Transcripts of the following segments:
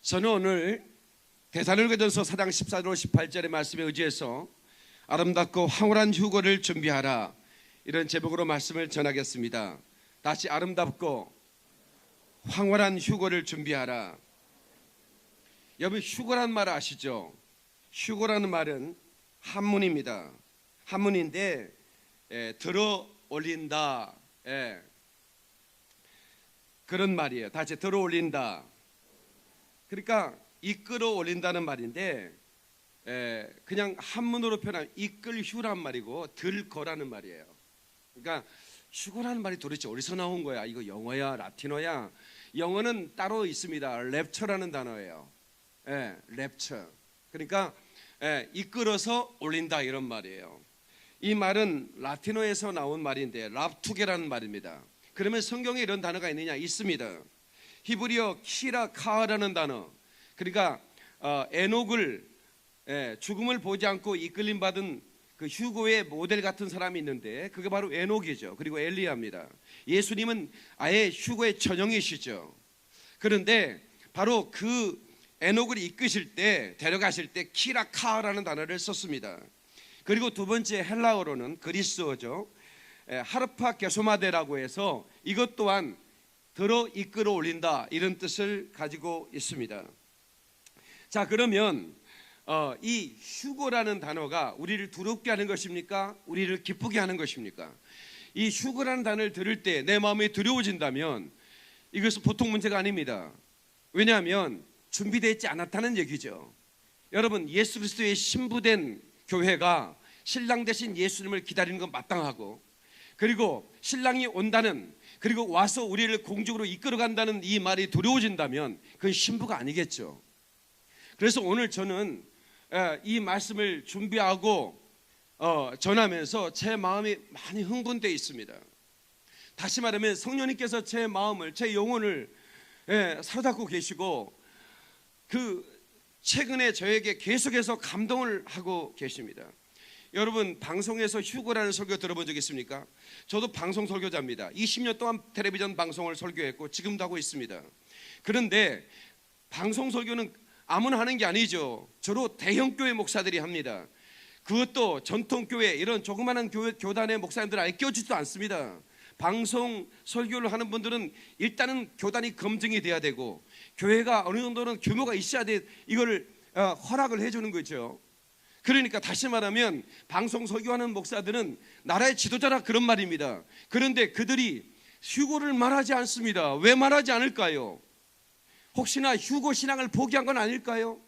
저는 오늘 데살로니가전서 4장 14절 18절의 말씀에 의지해서 아름답고 황홀한 휴거를 준비하라, 이런 제목으로 말씀을 전하겠습니다. 다시 아름답고 황홀한 휴거를 준비하라. 여러분, 휴거란 말 아시죠? 휴거라는 말은 한문입니다. 한문인데 들어 올린다, 그런 말이에요. 다시 들어 올린다. 그러니까 이끌어 올린다는 말인데 그냥 한문으로 표현하면 이끌휴란 말이고 들거라는 말이에요. 그러니까 휴거라는 말이 도대체 어디서 나온 거야? 이거 영어야 라틴어야? 영어는 따로 있습니다. 랩처라는 단어예요. 랩처. 그러니까 이끌어서 올린다, 이런 말이에요. 이 말은 라틴어에서 나온 말인데 랍투게라는 말입니다. 그러면 성경에 이런 단어가 있느냐? 있습니다. 히브리어 키라카라는 단어, 그러니까 에녹을 죽음을 보지 않고 이끌림 받은 그 휴거의 모델 같은 사람이 있는데 그게 바로 에녹이죠. 그리고 엘리야입니다. 예수님은 아예 휴거의 전형이시죠. 그런데 바로 그 에녹을 이끄실 때, 데려가실 때 키라카라는 단어를 썼습니다. 그리고 두 번째 헬라어로는 그리스어죠. 하르파 게소마데라고 해서 이것 또한 들어 이끌어 올린다, 이런 뜻을 가지고 있습니다. 자, 그러면 이 휴거라는 단어가 우리를 두렵게 하는 것입니까? 우리를 기쁘게 하는 것입니까? 이 휴거라는 단어를 들을 때 내 마음이 두려워진다면 이것은 보통 문제가 아닙니다. 왜냐하면 준비되어 있지 않았다는 얘기죠. 여러분, 예수 그리스도의 신부된 교회가 신랑 대신 예수님을 기다리는 건 마땅하고, 그리고 신랑이 온다는, 그리고 와서 우리를 공중으로 이끌어간다는 이 말이 두려워진다면 그건 신부가 아니겠죠. 그래서 오늘 저는 이 말씀을 준비하고 전하면서 제 마음이 많이 흥분되어 있습니다. 다시 말하면 성령님께서 제 마음을, 제 영혼을 사로잡고 계시고 최근에 저에게 계속해서 감동을 하고 계십니다. 여러분, 방송에서 휴거라는 설교 들어본 적 있습니까? 저도 방송 설교자입니다. 20년 동안 텔레비전 방송을 설교했고 지금도 하고 있습니다. 그런데 방송 설교는 아무나 하는 게 아니죠. 주로 대형교회 목사들이 합니다. 그것도 전통교회, 이런 조그마한 교단의 목사님들 아예 껴주지도 않습니다. 방송 설교를 하는 분들은 일단은 교단이 검증이 돼야 되고 교회가 어느 정도는 규모가 있어야 돼, 이걸 허락을 해주는 거죠. 그러니까 다시 말하면 방송 설교하는 목사들은 나라의 지도자라, 그런 말입니다. 그런데 그들이 휴거를 말하지 않습니다. 왜 말하지 않을까요? 혹시나 휴거 신앙을 포기한 건 아닐까요?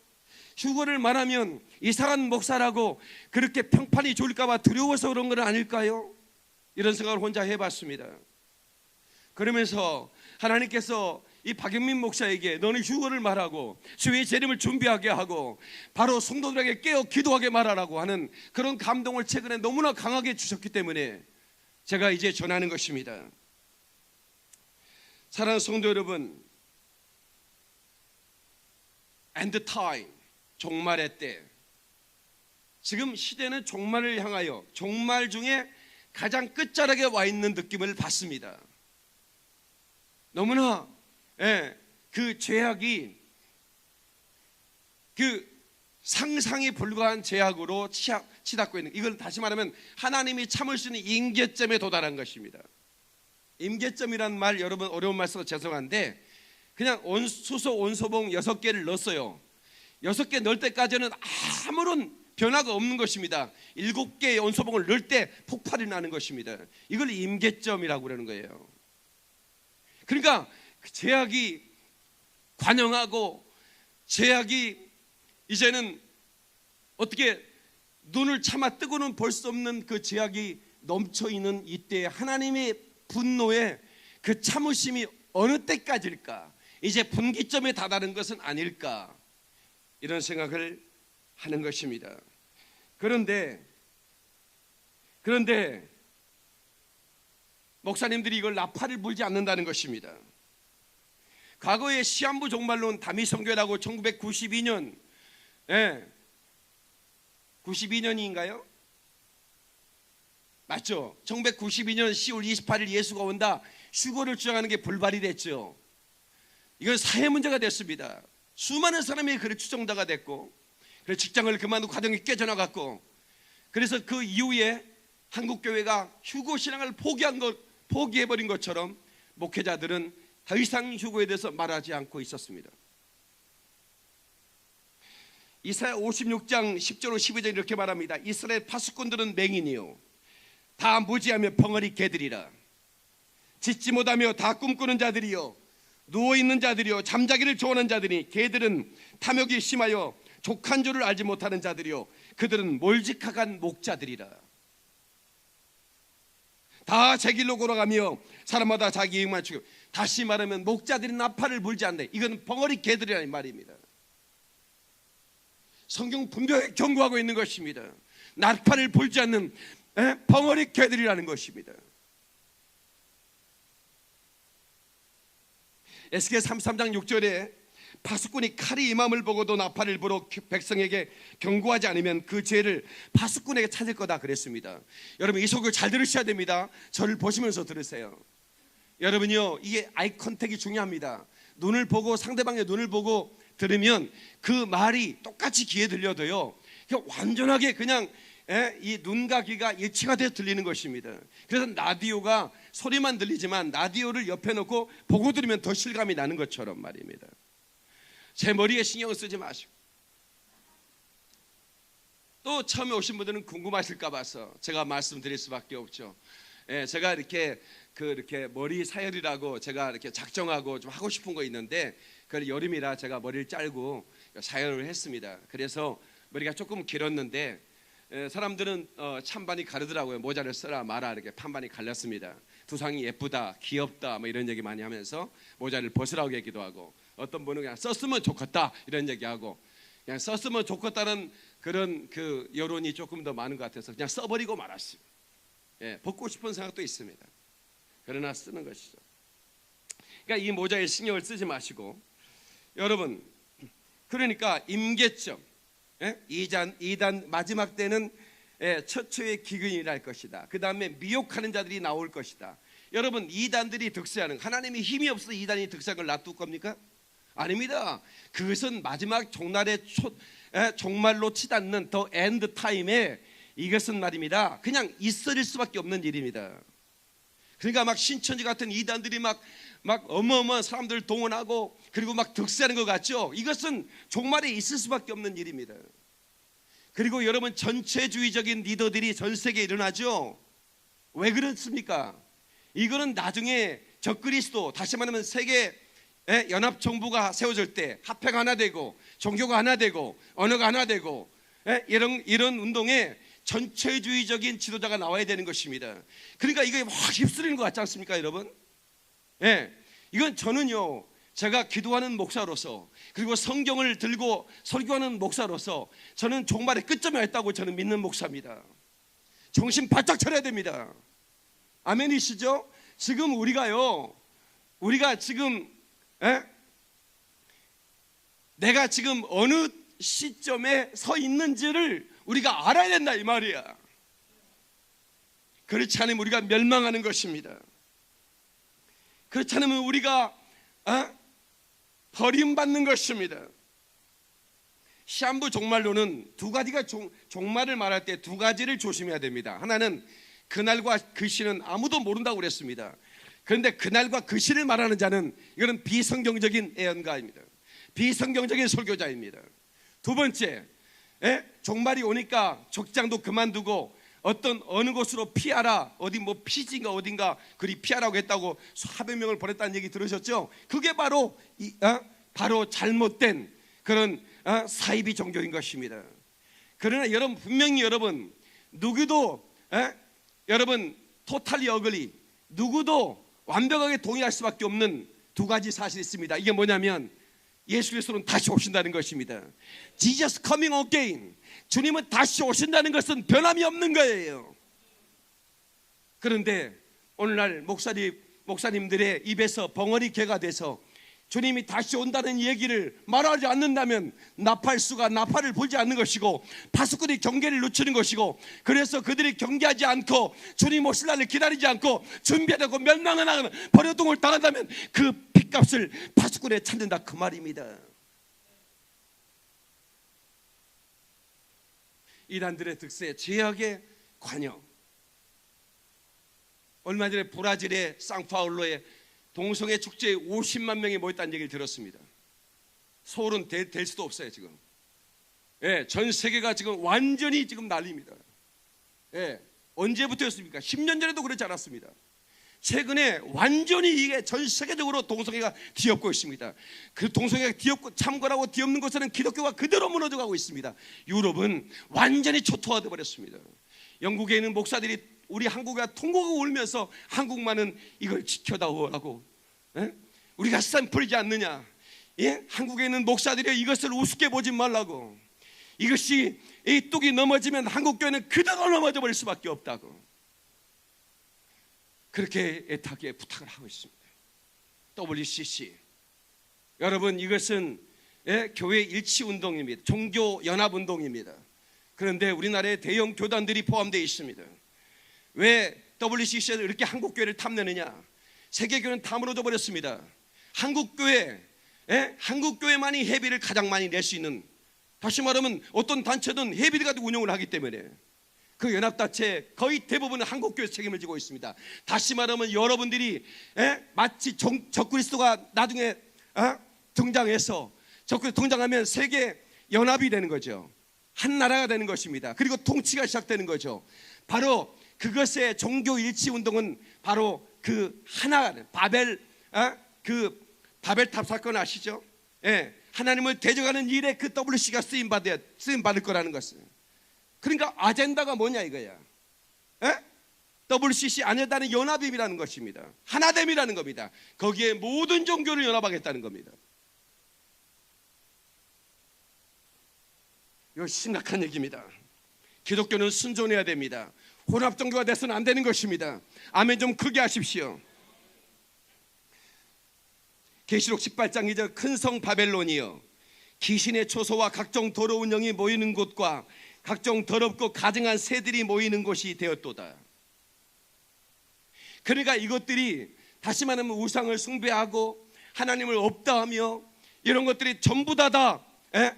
휴거를 말하면 이상한 목사라고 그렇게 평판이 좋을까 봐 두려워서 그런 건 아닐까요? 이런 생각을 혼자 해봤습니다. 그러면서 하나님께서 이 박영민 목사에게 너는 휴거를 말하고 주의 재림을 준비하게 하고 바로 성도들에게 깨어 기도하게 말하라고 하는 그런 감동을 최근에 너무나 강하게 주셨기 때문에 제가 이제 전하는 것입니다. 사랑하는 성도 여러분, end time, 종말의 때, 지금 시대는 종말을 향하여 종말 중에 가장 끝자락에 와 있는 느낌을 받습니다. 너무나 그 죄악이, 그 상상이 불가한 죄악으로 치닫고 있는, 이걸 다시 말하면 하나님이 참을 수 있는 임계점에 도달한 것입니다. 임계점이란 말 여러분 어려운 말 써서 죄송한데 그냥 수소 온소봉 6개를 넣었어요. 6개 넣을 때까지는 아무런 변화가 없는 것입니다. 7개의 온소봉을 넣을 때 폭발이 나는 것입니다. 이걸 임계점이라고 그러는 거예요. 그러니까 죄악이 관영하고 죄악이 이제는 어떻게 눈을 차마 뜨고는 볼 수 없는 그 죄악이 넘쳐있는 이때 하나님의 분노의 그 참으심이 어느 때까지일까? 이제 분기점에 다다른 것은 아닐까? 이런 생각을 하는 것입니다. 그런데 목사님들이 이걸 나팔을 불지 않는다는 것입니다. 과거에 시한부 종말론 다미성교라고 1992년 92년인가요? 맞죠? 1992년 10월 28일 예수가 온다, 휴거를 주장하는 게 불발이 됐죠. 이건 사회 문제가 됐습니다. 수많은 사람이 그래 추종자가 됐고, 그래 직장을 그만두고 가정이 깨져나갔고, 그래서 그 이후에 한국교회가 휴거신앙을 포기해버린 것처럼 목회자들은 더 이상 휴거에 대해서 말하지 않고 있었습니다. 이사야 56장 10절로 12절 이렇게 말합니다. 이스라엘 파수꾼들은 맹인이요 다 무지하며 벙어리 개들이라. 짖지 못하며 다 꿈꾸는 자들이요 누워있는 자들이요 잠자기를 좋아하는 자들이, 개들은 탐욕이 심하여 족한 줄을 알지 못하는 자들이요 그들은 몰직하간 목자들이라. 다 제 길로 걸어가며 사람마다 자기 이익만 추구. 다시 말하면 목자들이 나팔을 불지 않네. 이건 벙어리 개들이라는 말입니다. 성경 분명히 경고하고 있는 것입니다. 나팔을 불지 않는 벙어리 개들이라는 것입니다. 에스겔 33장 6절에 파수꾼이 칼이 임함을 보고도 나팔을 불어 백성에게 경고하지 않으면 그 죄를 파수꾼에게 찾을 거다 그랬습니다. 여러분 이 소식을 잘 들으셔야 됩니다. 저를 보시면서 들으세요. 여러분요, 이게 아이 컨택이 중요합니다. 눈을 보고, 상대방의 눈을 보고 들으면 그 말이 똑같이 귀에 들려도요 완전하게 그냥 이 눈과 귀가 일치가 돼서 들리는 것입니다. 그래서 라디오가 소리만 들리지만 라디오를 옆에 놓고 보고 들으면 더 실감이 나는 것처럼 말입니다. 제 머리에 신경을 쓰지 마시고, 또 처음에 오신 분들은 궁금하실까 봐서 제가 말씀드릴 수밖에 없죠. 제가 이렇게 머리 사열이라고 제가 이렇게 작정하고 좀 하고 싶은 거 있는데, 그 여름이라 제가 머리를 짧고 사열을 했습니다. 그래서 머리가 조금 길었는데 사람들은 찬반이 가르더라고요. 모자를 써라 마라 이렇게 판반이 갈렸습니다. 두상이 예쁘다, 귀엽다 뭐 이런 얘기 많이 하면서 모자를 벗으라고 얘기도 하고, 어떤 분은 그냥 썼으면 좋겠다 이런 얘기하고, 그냥 썼으면 좋겠다는 그런 그 여론이 조금 더 많은 것 같아서 그냥 써버리고 말았습니다. 벗고 싶은 생각도 있습니다. 그러나 쓰는 것이죠. 그러니까 이 모자에 신경을 쓰지 마시고, 여러분 그러니까 임계점, 이단 마지막 때는 처처의 기근이랄 것이다. 그 다음에 미혹하는 자들이 나올 것이다. 여러분 이단들이 득세하는, 하나님이 힘이 없어서 이단이 득세하는 걸 놔둘 겁니까? 아닙니다. 그것은 마지막 종날의 종말로 치닫는 더 엔드 타임에 이것은 말입니다 그냥 있어질 수밖에 없는 일입니다. 그러니까 막 신천지 같은 이단들이 막 어마어마한 사람들을 동원하고 그리고 막 득세하는 것 같죠. 이것은 종말에 있을 수밖에 없는 일입니다. 그리고 여러분 전체주의적인 리더들이 전 세계에 일어나죠. 왜 그렇습니까? 이거는 나중에 적그리스도, 다시 말하면 세계 연합정부가 세워질 때 합회가 하나 되고 종교가 하나 되고 언어가 하나 되고 이런 운동에 전체주의적인 지도자가 나와야 되는 것입니다. 그러니까 이게 확 휩쓸리는 것 같지 않습니까 여러분? 이건 저는요, 제가 기도하는 목사로서 그리고 성경을 들고 설교하는 목사로서 저는 종말의 끝점에 있다고 저는 믿는 목사입니다. 정신 바짝 차려야 됩니다. 아멘이시죠? 지금 우리가 지금 내가 지금 어느 시점에 서 있는지를 우리가 알아야 된다 이 말이야. 그렇지 않으면 우리가 멸망하는 것입니다. 그렇지 않으면 우리가 버림받는 것입니다. 시한부 종말론은 두 가지가 종말을 말할 때 두 가지를 조심해야 됩니다. 하나는 그날과 그 시는 아무도 모른다고 그랬습니다. 그런데 그날과 그 시를 말하는 자는 이거는 비성경적인 예언가입니다. 비성경적인 설교자입니다. 두 번째, 종말이 오니까 족장도 그만두고 어느 곳으로 피하라, 어디 뭐 피지인가 어딘가 그리 피하라고 했다고 수백 명을 보냈다는 얘기 들으셨죠? 그게 바로 바로 잘못된 그런 사이비 종교인 것입니다. 그러나 여러분 분명히 누구도 여러분 토탈리 어글리, 누구도 완벽하게 동의할 수밖에 없는 두 가지 사실이 있습니다. 이게 뭐냐면 예수 그리스도는 다시 오신다는 것입니다. Jesus coming again. 주님은 다시 오신다는 것은 변함이 없는 거예요. 그런데 오늘날 목사님들의 입에서 벙어리 개가 돼서 주님이 다시 온다는 얘기를 말하지 않는다면 나팔수가 나팔을 불지 않는 것이고 파수꾼이 경계를 늦추는 것이고, 그래서 그들이 경계하지 않고 주님 오실 날을 기다리지 않고 준비하고 멸망을 하거나 버려동을 당한다면 그 핏값을 파수꾼에 찾는다 그 말입니다. 이란들의 득세, 제약의 관여. 얼마 전에 브라질의 상파울로의 동성애 축제에 50만 명이 모였다는 얘기를 들었습니다. 서울은 될 수도 없어요 지금. 예, 전 세계가 지금 완전히 지금 난립니다. 예, 언제부터였습니까? 10년 전에도 그렇지 않았습니다. 최근에 완전히 이게 전 세계적으로 동성애가 뒤엎고 있습니다. 그 동성애가 뒤엎고 참관하고 뒤엎는 것은 기독교가 그대로 무너져가고 있습니다. 유럽은 완전히 초토화돼 버렸습니다. 영국에 있는 목사들이 우리 한국에 통곡하고 울면서 한국만은 이걸 지켜다오라고, 예? 우리가 샘플이지 않느냐, 예? 한국에 있는 목사들이 이것을 우습게 보지 말라고, 이것이 이 뚝이 넘어지면 한국교회는 그대로 넘어져 버릴 수밖에 없다고, 그렇게 애타게 부탁을 하고 있습니다. WCC 여러분, 이것은 교회 일치운동입니다. 종교연합운동입니다. 그런데 우리나라에 대형 교단들이 포함되어 있습니다. 왜 WCC에서 이렇게 한국교회를 탐내느냐? 세계교회는 다 무너져 버렸습니다. 한국교회만이 회비를 가장 많이 낼 수 있는, 다시 말하면 어떤 단체든 회비를 가지고 운영을 하기 때문에 그 연합단체 거의 대부분은 한국교회 책임을 지고 있습니다. 다시 말하면 여러분들이 마치 적그리스도가 나중에 등장해서, 적그리스도 등장하면 세계 연합이 되는 거죠. 한 나라가 되는 것입니다. 그리고 통치가 시작되는 거죠. 바로 그것의 종교 일치 운동은 바로 그 하나, 바벨탑 사건 아시죠? 예, 하나님을 대적하는 일에 그 WC가 쓰임 받을 거라는 것을. 그러니까 아젠다가 뭐냐 이거야. WCC 안에다는 연합임이라는 것입니다. 하나됨이라는 겁니다. 거기에 모든 종교를 연합하겠다는 겁니다. 이거 심각한 얘기입니다. 기독교는 순종해야 됩니다. 혼합 종교가 돼서는 안 되는 것입니다. 아멘 좀 크게 하십시오. 계시록 18장 2절, 큰 성 바벨론이여, 귀신의 초소와 각종 더러운 영이 모이는 곳과 각종 더럽고 가증한 새들이 모이는 곳이 되었도다. 그러니까 이것들이, 다시 말하면 우상을 숭배하고 하나님을 없다 하며 이런 것들이 전부 다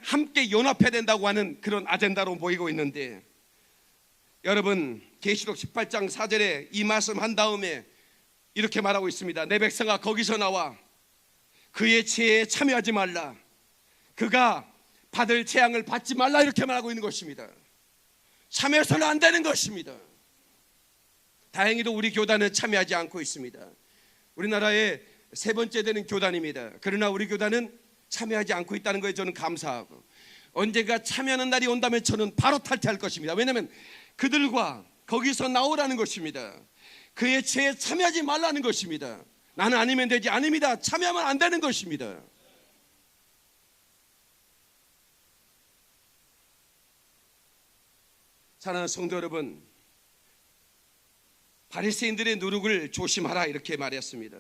함께 연합해야 된다고 하는 그런 아젠다로 보이고 있는데, 여러분 계시록 18장 4절에 이 말씀 한 다음에 이렇게 말하고 있습니다. 내 백성아 거기서 나와 그의 죄에 참여하지 말라, 그가 받을 재앙을 받지 말라, 이렇게 말하고 있는 것입니다. 참여해서는 안 되는 것입니다. 다행히도 우리 교단은 참여하지 않고 있습니다. 우리나라의 세 번째 되는 교단입니다. 그러나 우리 교단은 참여하지 않고 있다는 것에 저는 감사하고, 언젠가 참여하는 날이 온다면 저는 바로 탈퇴할 것입니다. 왜냐하면 그들과 거기서 나오라는 것입니다. 그의 죄에 참여하지 말라는 것입니다. 나는 아니면 되지, 아닙니다. 참여하면 안 되는 것입니다. 사랑하는 성도 여러분, 바리새인들의 누룩을 조심하라 이렇게 말했습니다.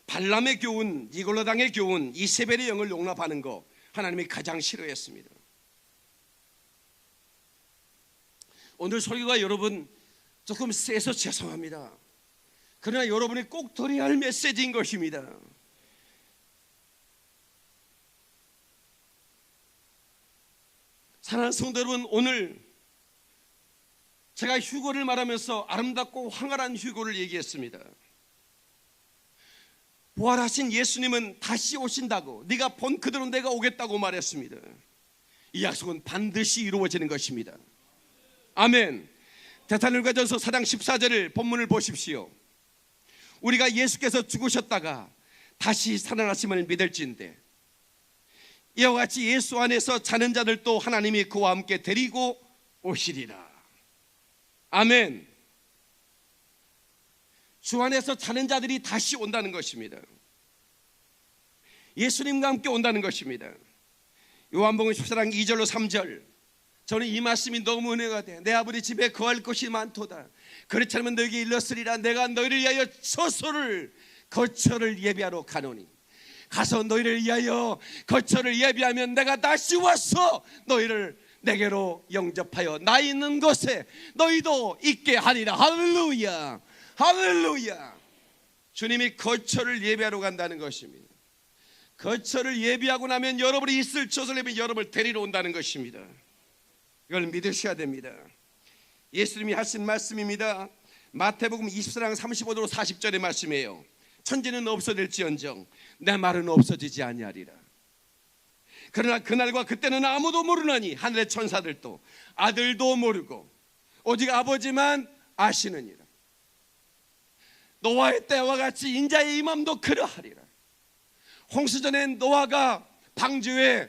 발람의 교훈, 니골라당의 교훈, 이세벨의 영을 용납하는 거 하나님이 가장 싫어했습니다. 오늘 설교가 여러분 조금 세서 죄송합니다. 그러나 여러분이 꼭 들어야 할 메시지인 것입니다. 사랑하는 성도 여러분, 오늘 제가 휴거를 말하면서 아름답고 황홀한 휴거를 얘기했습니다. 부활하신 예수님은 다시 오신다고, 네가 본 그대로 내가 오겠다고 말했습니다. 이 약속은 반드시 이루어지는 것입니다. 아멘. 데살로니가전서 4장 14절을 본문을 보십시오. 우리가 예수께서 죽으셨다가 다시 살아나심을 믿을진대 이와 같이 예수 안에서 자는 자들도 하나님이 그와 함께 데리고 오시리라. 아멘. 주 안에서 자는 자들이 다시 온다는 것입니다. 예수님과 함께 온다는 것입니다. 요한복음 14장 2절로 3절, 저는 이 말씀이 너무 은혜가 돼. 내 아버지 집에 거할 곳이 많도다. 그렇지 않으면 너에게 일렀으리라. 내가 너희를 위하여 처소를, 거처를 예비하러 가노니, 가서 너희를 위하여 거처를 예비하면 내가 다시 와서 너희를 내게로 영접하여 나 있는 곳에 너희도 있게 하리라. 거처를 예비하고 나면 여러분이 있을 조선님이 여러분을 데리러 온다는 것입니다. 이걸 믿으셔야 됩니다. 예수님이 하신 말씀입니다. 마태복음 24장 35절 40절의 말씀이에요. 천지는 없어질지언정 내 말은 없어지지 아니하리라. 그러나 그날과 그때는 아무도 모르나니 하늘의 천사들도 아들도 모르고 오직 아버지만 아시느니라. 노아의 때와 같이 인자의 임함도 그러하리라. 홍수전에 노아가 방주에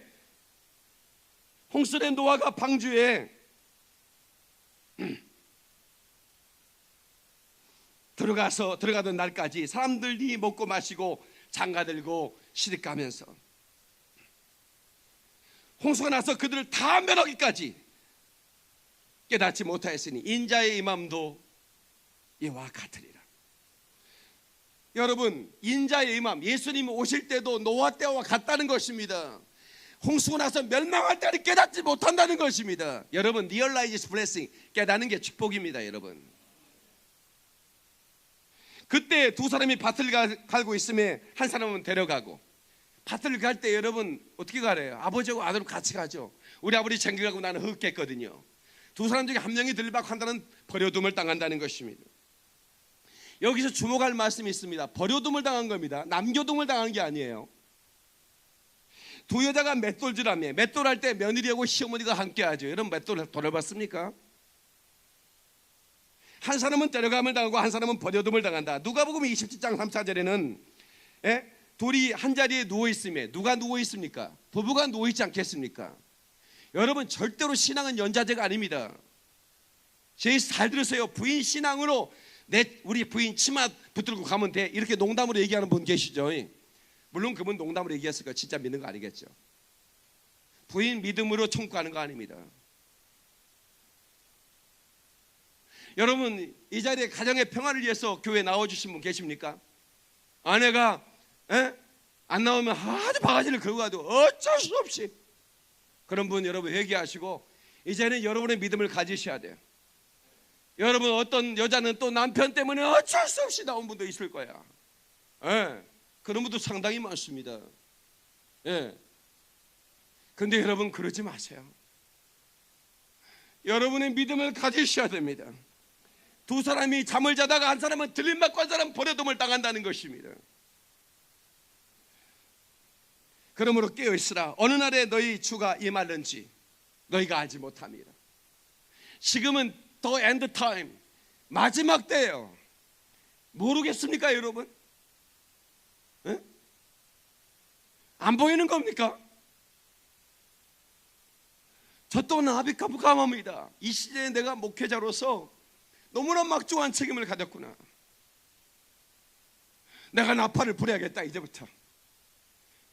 들어가던 날까지 사람들이 먹고 마시고 장가들고 시집가면서 홍수가 나서 그들을 다 멸하기까지 깨닫지 못하였으니 인자의 임함도 이와 같으리라. 여러분, 인자의 임함, 예수님이 오실 때도 노아 때와 같다는 것입니다. 홍수가 나서 멸망할 때를 깨닫지 못한다는 것입니다. 여러분, realize blessing, 깨닫는 게 축복입니다. 여러분, 그때 두 사람이 밭을 갈고 있음에 한 사람은 데려가고, 밭을 갈 때 여러분 어떻게 가래요? 아버지하고 아들하고 같이 가죠. 우리 아버지 챙겨가고 나는 흙겠거든요. 두 사람 중에 한 명이 들박하고 한다는 버려둠을 당한다는 것입니다. 여기서 주목할 말씀이 있습니다. 버려둠을 당한 겁니다. 남교동을 당한 게 아니에요. 두 여자가 맷돌질하며, 맷돌할 때 며느리하고 시어머니가 함께 하죠. 여러분 맷돌 돌아봤습니까? 한 사람은 데려감을 당하고 한 사람은 버려둠을 당한다. 누가복음 27장 3-4절에는 둘이 한 자리에 누워있으며, 누가 누워있습니까? 부부가 누워있지 않겠습니까? 여러분, 절대로 신앙은 연좌제가 아닙니다. 제일 잘 들으세요. 부인 신앙으로 우리 부인 치마 붙들고 가면 돼, 이렇게 농담으로 얘기하는 분 계시죠? 물론 그분 농담으로 얘기했을 거 진짜 믿는 거 아니겠죠. 부인 믿음으로 천국 가는 거 아닙니다. 여러분, 이 자리에 가정의 평화를 위해서 교회에 나와주신 분 계십니까? 아내가 안 나오면 아주 바가지를 긁고 가도 어쩔 수 없이, 그런 분 여러분 회개하시고 이제는 여러분의 믿음을 가지셔야 돼요. 여러분, 어떤 여자는 또 남편 때문에 어쩔 수 없이 나온 분도 있을 거야. 그런 분도 상당히 많습니다. 근데 여러분, 그러지 마세요. 여러분의 믿음을 가지셔야 됩니다. 두 사람이 잠을 자다가 한 사람은 들림받고 한 사람은 버려둠을 당한다는 것입니다. 그러므로 깨어있으라. 어느 날에 너희 주가 임할는지 너희가 알지 못합니다. 지금은 더 엔드 타임, 마지막 때예요. 모르겠습니까 여러분? 안 보이는 겁니까? 저 또한 아비카부감합니다. 이 시대에 내가 목회자로서 너무나 막중한 책임을 가졌구나. 내가 나팔을 부려야겠다. 이제부터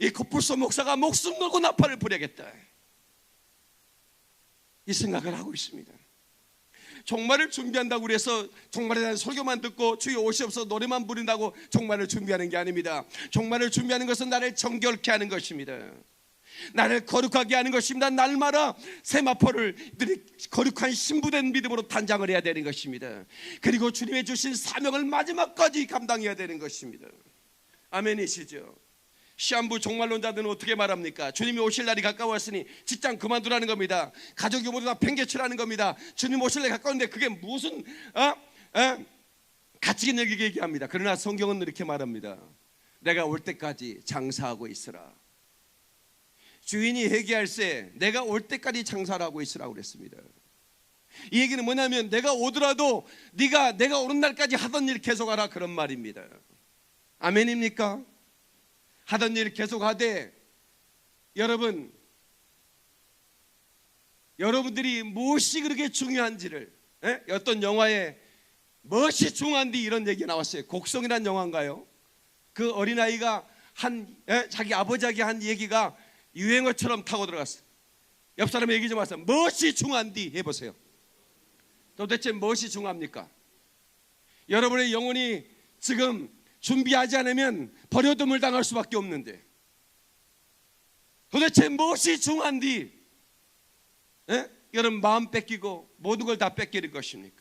이 코뿔소 목사가 목숨 걸고 나팔을 부려야겠다, 이 생각을 하고 있습니다. 종말을 준비한다고 그래서 종말에 대한 설교만 듣고 주여 오시옵소서 노래만 부른다고 종말을 준비하는 게 아닙니다. 종말을 준비하는 것은 나를 정결케 하는 것입니다. 나를 거룩하게 하는 것입니다. 날마다 세마포를 거룩한 신부된 믿음으로 단장을 해야 되는 것입니다. 그리고 주님의 주신 사명을 마지막까지 감당해야 되는 것입니다. 아멘이시죠? 시한부 종말론자들은 어떻게 말합니까? 주님이 오실 날이 가까웠으니 직장 그만두라는 겁니다. 가족이 모두 다 팽개치라는 겁니다. 주님 오실 날이 가까운데 그게 무슨 가치 있는 얘기합니다. 그러나 성경은 이렇게 말합니다. 내가 올 때까지 장사하고 있으라. 주인이 회개할세 내가 올 때까지 장사를 하고 있으라고 그랬습니다. 이 얘기는 뭐냐면 내가 오더라도 네가 내가 오는 날까지 하던 일 계속하라, 그런 말입니다. 아멘입니까? 하던 일 계속하되, 여러분들이 무엇이 그렇게 중요한지를, 어떤 영화에 무엇이 중요한지 이런 얘기가 나왔어요. 곡성이라는 영화인가요? 그 어린아이가 자기 아버지에게 한 얘기가 유행어처럼 타고 들어갔어요. 옆 사람 얘기 좀 하세요. 무엇이 중요한지 해보세요. 도대체 무엇이 중요합니까? 여러분의 영혼이 지금 준비하지 않으면 버려둠을 당할 수밖에 없는데, 도대체 무엇이 중요한지 여러분 마음 뺏기고 모든 걸 다 뺏기는 것입니까?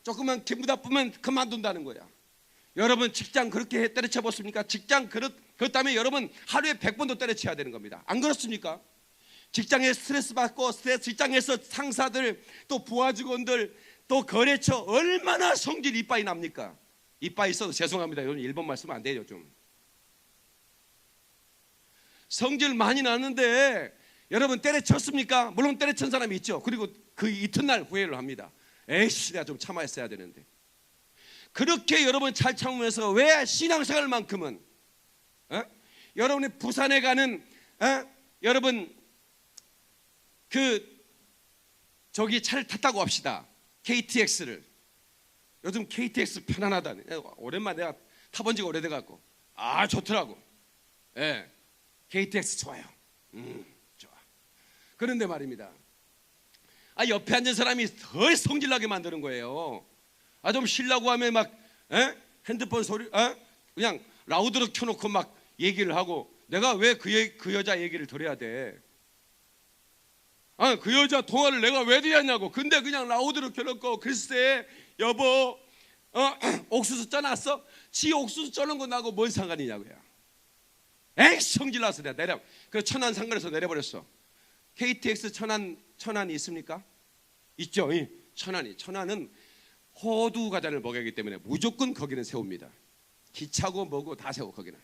조금만 기분 나쁘면 그만둔다는 거야. 여러분 직장 그렇게 때려쳐 봤습니까? 직장 그렇다음에 여러분 하루에 100번도 때려쳐야 되는 겁니다. 안 그렇습니까? 직장에 스트레스 받고 직장에서 상사들 또 부하 직원들 또 거래처 얼마나 성질 이빠이 납니까? 이빠이 있어도 죄송합니다. 여러분 일본 말씀 안 돼요. 좀 성질 많이 나는데 여러분 때려쳤습니까? 물론 때려친 사람이 있죠. 그리고 그 이튿날 후회를 합니다. 에이씨 내가 좀 참아했어야 되는데. 그렇게 여러분 잘 참으면서 왜 신앙생활만큼은 여러분이 부산에 가는 여러분 저기 차를 탔다고 합시다. KTX를. 요즘 KTX 편안하다. 오랜만에 내가 타본 지가 오래돼갖고 좋더라고. 예, KTX 좋아요. 좋아. 그런데 말입니다. 옆에 앉은 사람이 더 성질나게 만드는 거예요. 좀 쉬려고 하면 막 핸드폰 소리 그냥 라우드로 켜놓고 막 얘기를 하고 내가 왜 그 여자 얘기를 들어야 돼? 그 여자 통화를 내가 왜 들었냐고. 근데 그냥 라우드로 켜놓고 글쎄 여보 옥수수 쪄놨어? 지 옥수수 쪄는 거 나하고 뭔 상관이냐고요. 에이 성질나서 내가 그 천안 상가에서 내려버렸어. KTX 천안이 있습니까? 있죠. 천안은 호두 과자를 먹여야 하기 때문에 무조건 거기는 세웁니다. 기차고 뭐고 다 세워 거기는.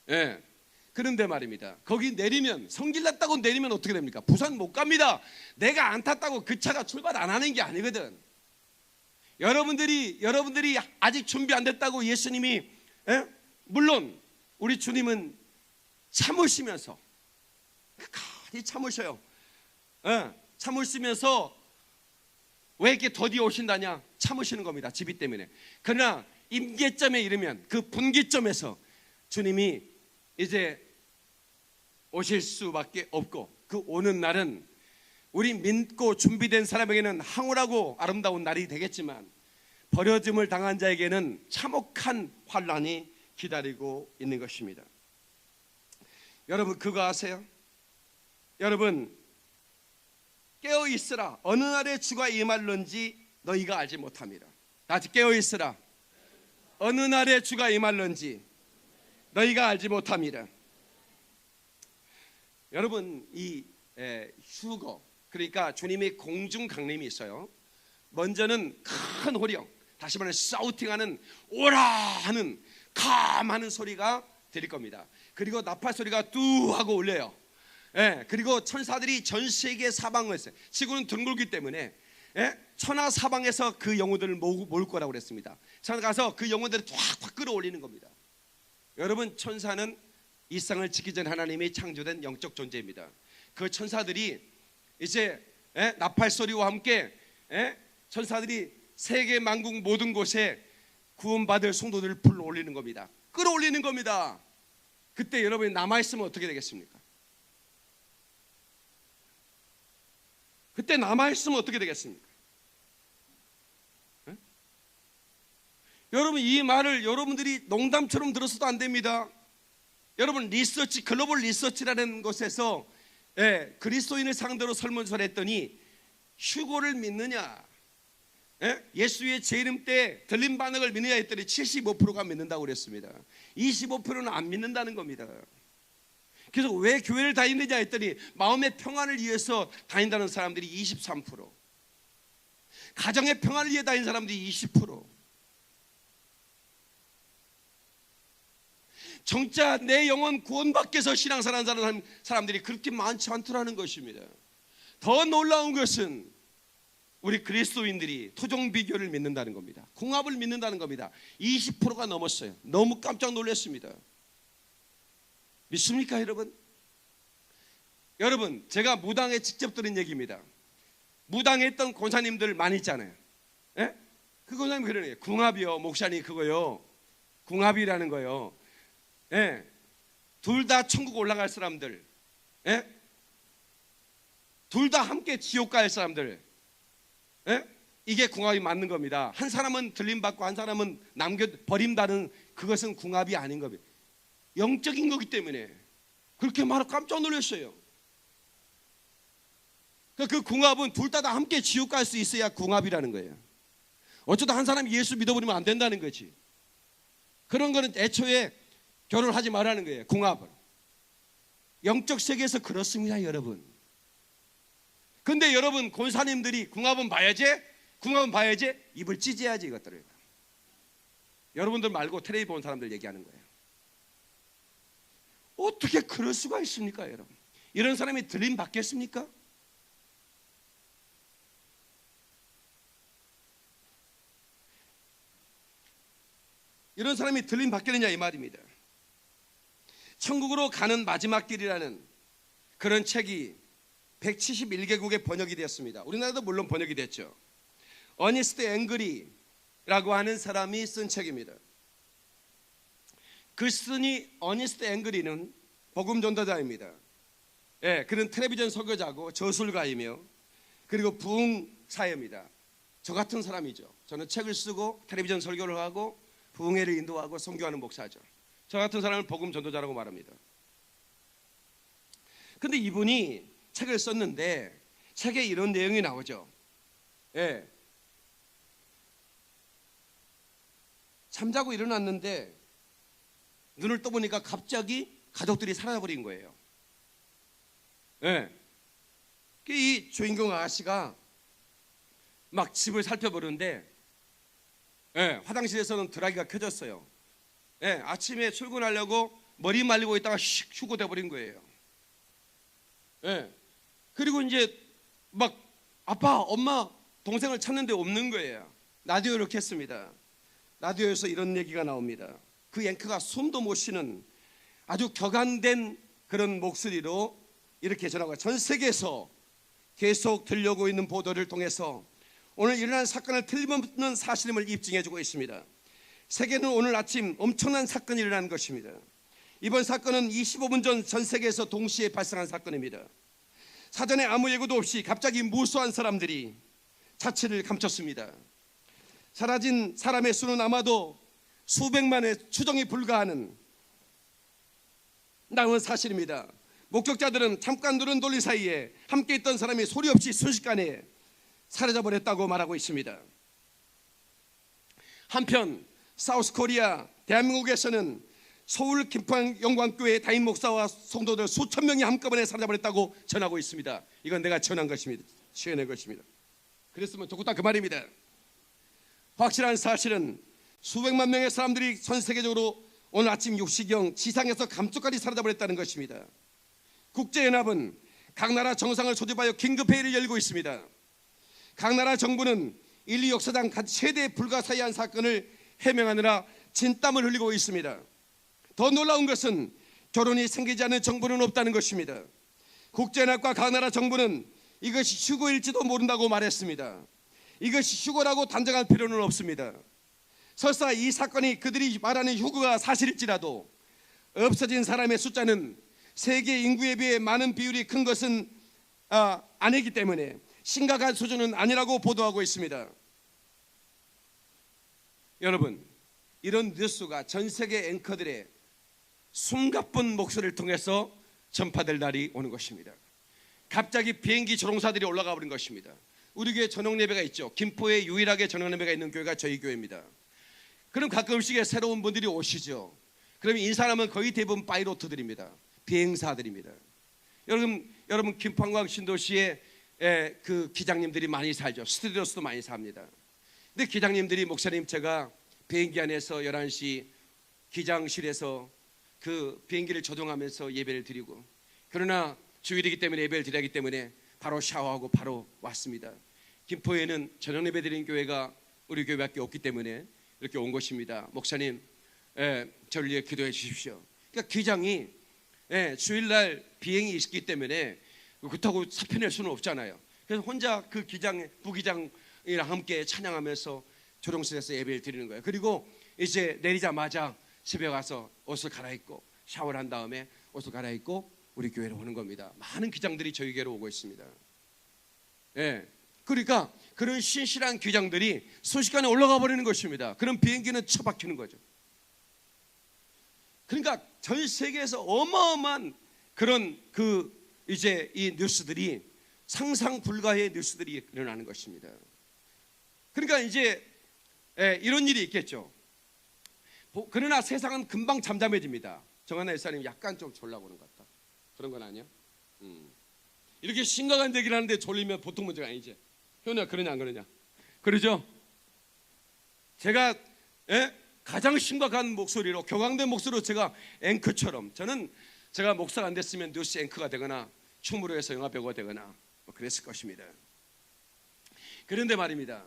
예. 그런데 말입니다. 거기 내리면 성질났다고 내리면 어떻게 됩니까? 부산 못 갑니다. 내가 안 탔다고 그 차가 출발 안 하는 게 아니거든. 여러분들이 아직 준비 안 됐다고 예수님이 물론 우리 주님은 참으시면서 끝까지 참으셔요. 참으시면서 왜 이렇게 더디 오신다냐? 참으시는 겁니다. 지비 때문에. 그러나 임계점에 이르면 그 분기점에서 주님이 이제 오실 수밖에 없고 그 오는 날은 우리 믿고 준비된 사람에게는 황홀하고 아름다운 날이 되겠지만 버려짐을 당한 자에게는 참혹한 환난이 기다리고 있는 것입니다. 여러분 그거 아세요? 여러분 깨어있으라. 어느 날에 주가 임할런지 너희가 알지 못합니다. 다시 깨어있으라. 어느 날에 주가 임할런지 너희가 알지 못합니다. 여러분 이 휴거 그러니까 주님의 공중 강림이 있어요. 먼저는 큰 호령, 다시 말해 사우팅하는 오라 하는 감하는 소리가 들릴 겁니다. 그리고 나팔 소리가 뚜 하고 울려요. 그리고 천사들이 전 세계 사방을 했어요. 지구는 둥글기 때문에 천하 사방에서 그 영혼들을 모을 거라고 그랬습니다. 천사 가서 그 영혼들을 확 끌어올리는 겁니다. 여러분 천사는 이 세상을 짓기 전 하나님이 창조된 영적 존재입니다. 그 천사들이 이제 나팔 소리와 함께 천사들이 세계 만국 모든 곳에 구원받을 성도들을 불러올리는 겁니다. 끌어올리는 겁니다. 그때 여러분이 남아있으면 어떻게 되겠습니까? 그때 남아있으면 어떻게 되겠습니까? 여러분 이 말을 여러분들이 농담처럼 들었어도 안 됩니다. 여러분 리서치 글로벌 리서치라는 곳에서 그리스도인을 상대로 설문조사를 했더니 휴거를 믿느냐 예수의 제 이름 때 들림 반응을 믿느냐 했더니 75%가 믿는다고 그랬습니다. 25%는 안 믿는다는 겁니다. 그래서 왜 교회를 다니느냐 했더니 마음의 평안을 위해서 다닌다는 사람들이 23%, 가정의 평안을 위해 다니는 사람들이 20%. 정짜 내 영혼 구원받기 위해서 신앙생활 하는 사람들이 그렇게 많지 않더라는 것입니다. 더 놀라운 것은 우리 그리스도인들이 토종 비교를 믿는다는 겁니다. 궁합을 믿는다는 겁니다. 20%가 넘었어요. 너무 깜짝 놀랐습니다. 믿습니까 여러분? 여러분 제가 무당에 직접 들은 얘기입니다. 무당에 있던 권사님들 많이 있잖아요. 그 권사님 그러네요. 궁합이요 목사님 그거요. 궁합이라는 거요. 둘 다 천국 올라갈 사람들, 둘 다 함께 지옥 갈 사람들, 이게 궁합이 맞는 겁니다. 한 사람은 들림받고 한 사람은 버림받는 그것은 궁합이 아닌 겁니다. 영적인 거기 때문에 그렇게 말하고 깜짝 놀랐어요. 그 궁합은 둘 다 함께 지옥 갈 수 있어야 궁합이라는 거예요. 어쩌다 한 사람이 예수 믿어버리면 안 된다는 거지. 그런 거는 애초에 결혼하지 말라는 거예요. 궁합을. 영적 세계에서 그렇습니다, 여러분. 근데 여러분, 권사님들이 궁합은 봐야지, 궁합은 봐야지, 입을 찢어야지 이것들을. 여러분들 말고 텔레비전 본 사람들 얘기하는 거예요. 어떻게 그럴 수가 있습니까, 여러분? 이런 사람이 들림 받겠습니까? 이런 사람이 들림 받겠느냐 이 말입니다. 천국으로 가는 마지막 길이라는 그런 책이 171개국에 번역이 되었습니다. 우리나라도 물론 번역이 됐죠. 어니스트 앵그리라고 하는 사람이 쓴 책입니다. 그 쓴이 어니스트 앵그리는 복음 전도자입니다. 예, 그는 텔레비전 설교자고 저술가이며 그리고 부흥사입니다. 저 같은 사람이죠. 저는 책을 쓰고 텔레비전 설교를 하고 부흥회를 인도하고 선교하는 목사죠. 저 같은 사람을 복음 전도자라고 말합니다. 근데 이분이 책을 썼는데 책에 이런 내용이 나오죠. 예. 잠자고 일어났는데 눈을 떠보니까 갑자기 가족들이 사라져버린 거예요. 예. 이 주인공 아가씨가 막 집을 살펴보는데 예, 화장실에서는 드라이기가 켜졌어요. 예, 아침에 출근하려고 머리 말리고 있다가 슉 휴고 돼버린 거예요. 예. 그리고 이제 막 아빠, 엄마, 동생을 찾는데 없는 거예요. 라디오를 켰습니다. 라디오에서 이런 얘기가 나옵니다. 그 앵커가 숨도 못 쉬는 아주 격안된 그런 목소리로 이렇게 전하고, 전 세계에서 계속 들려오고 있는 보도를 통해서 오늘 일어난 사건을 틀림없는 사실임을 입증해주고 있습니다. 세계는 오늘 아침 엄청난 사건이 일어난 것입니다. 이번 사건은 25분 전 전 세계에서 동시에 발생한 사건입니다. 사전에 아무 예고도 없이 갑자기 무수한 사람들이 자취를 감췄습니다. 사라진 사람의 수는 아마도 수백만에 추정이 불가하는 남은 사실입니다. 목격자들은 잠깐 눈을 돌린 사이에 함께 있던 사람이 소리 없이 순식간에 사라져버렸다고 말하고 있습니다. 한편 사우스코리아 대한민국에서는 서울 김포영광교회 담임 목사와 성도들 수천 명이 한꺼번에 사라져버렸다고 전하고 있습니다. 이건 내가 전한 것입니다. 지어낸 것입니다. 그랬으면 좋겠다 그 말입니다. 확실한 사실은 수백만 명의 사람들이 전 세계적으로 오늘 아침 6시경 지상에서 감쪽같이 사라져버렸다는 것입니다. 국제연합은 각 나라 정상을 소집하여 긴급회의를 열고 있습니다. 각 나라 정부는 인류 역사상 최대 불가사의한 사건을 해명하느라 진땀을 흘리고 있습니다. 더 놀라운 것은 결혼이 생기지 않는 정부는 없다는 것입니다. 국제연합과 각 나라 정부는 이것이 휴거일지도 모른다고 말했습니다. 이것이 휴거라고 단정할 필요는 없습니다. 설사 이 사건이 그들이 말하는 휴거가 사실일지라도 없어진 사람의 숫자는 세계 인구에 비해 많은 비율이 큰 것은 아니기 때문에 심각한 수준은 아니라고 보도하고 있습니다. 여러분, 이런 뉴스가 전 세계 앵커들의 숨가쁜 목소리를 통해서 전파될 날이 오는 것입니다. 갑자기 비행기 조종사들이 올라가 버린 것입니다. 우리 교회 저녁 예배가 있죠. 김포에 유일하게 저녁 예배가 있는 교회가 저희 교회입니다. 그럼 가끔씩 새로운 분들이 오시죠. 그러면 인사하면 거의 대부분 파이로트들입니다. 비행사들입니다. 여러분 김포항광 신도시에 그 기장님들이 많이 살죠. 스튜디오스도 많이 삽니다. 근데 기장님들이 목사님 제가 비행기 안에서 11시 기장실에서 그 비행기를 조종하면서 예배를 드리고, 그러나 주일이기 때문에 예배를 드리기 야 때문에 바로 샤워하고 바로 왔습니다. 김포에는 저녁 예배 드리는 교회가 우리 교회밖에 없기 때문에 이렇게 온 것입니다. 목사님 저를 위해 기도해 주십시오. 그러니까 기장이 주일날 비행이 있기 때문에 그렇다고 사표낼 수는 없잖아요. 그래서 혼자 그 기장, 부기장이랑 함께 찬양하면서 조종실에서 예배를 드리는 거예요. 그리고 이제 내리자마자 집에 가서 옷을 갈아입고 샤워를 한 다음에 옷을 갈아입고 우리 교회로 오는 겁니다. 많은 기장들이 저희 교회로 오고 있습니다. 그러니까 그런 신실한 기장들이 순식간에 올라가 버리는 것입니다. 그럼 비행기는 처박히는 거죠. 그러니까 전 세계에서 어마어마한 그런 이제 이 뉴스들이 상상 불가의 뉴스들이 일어나는 것입니다. 그러니까 이제 이런 일이 있겠죠. 그러나 세상은 금방 잠잠해집니다. 정하나 일사님 약간 좀 졸라고 그런 것 같다. 그런 건 아니야? 이렇게 심각한 얘기를 하는데 졸리면 보통 문제가 아니지. 효나 그러냐 안 그러냐? 그러죠? 제가 가장 심각한 목소리로, 격앙된 목소리로 제가 앵커처럼, 저는 제가 목사가 안 됐으면 뉴스 앵커가 되거나 춤으로 해서 영화 배우가 되거나 뭐 그랬을 것입니다. 그런데 말입니다.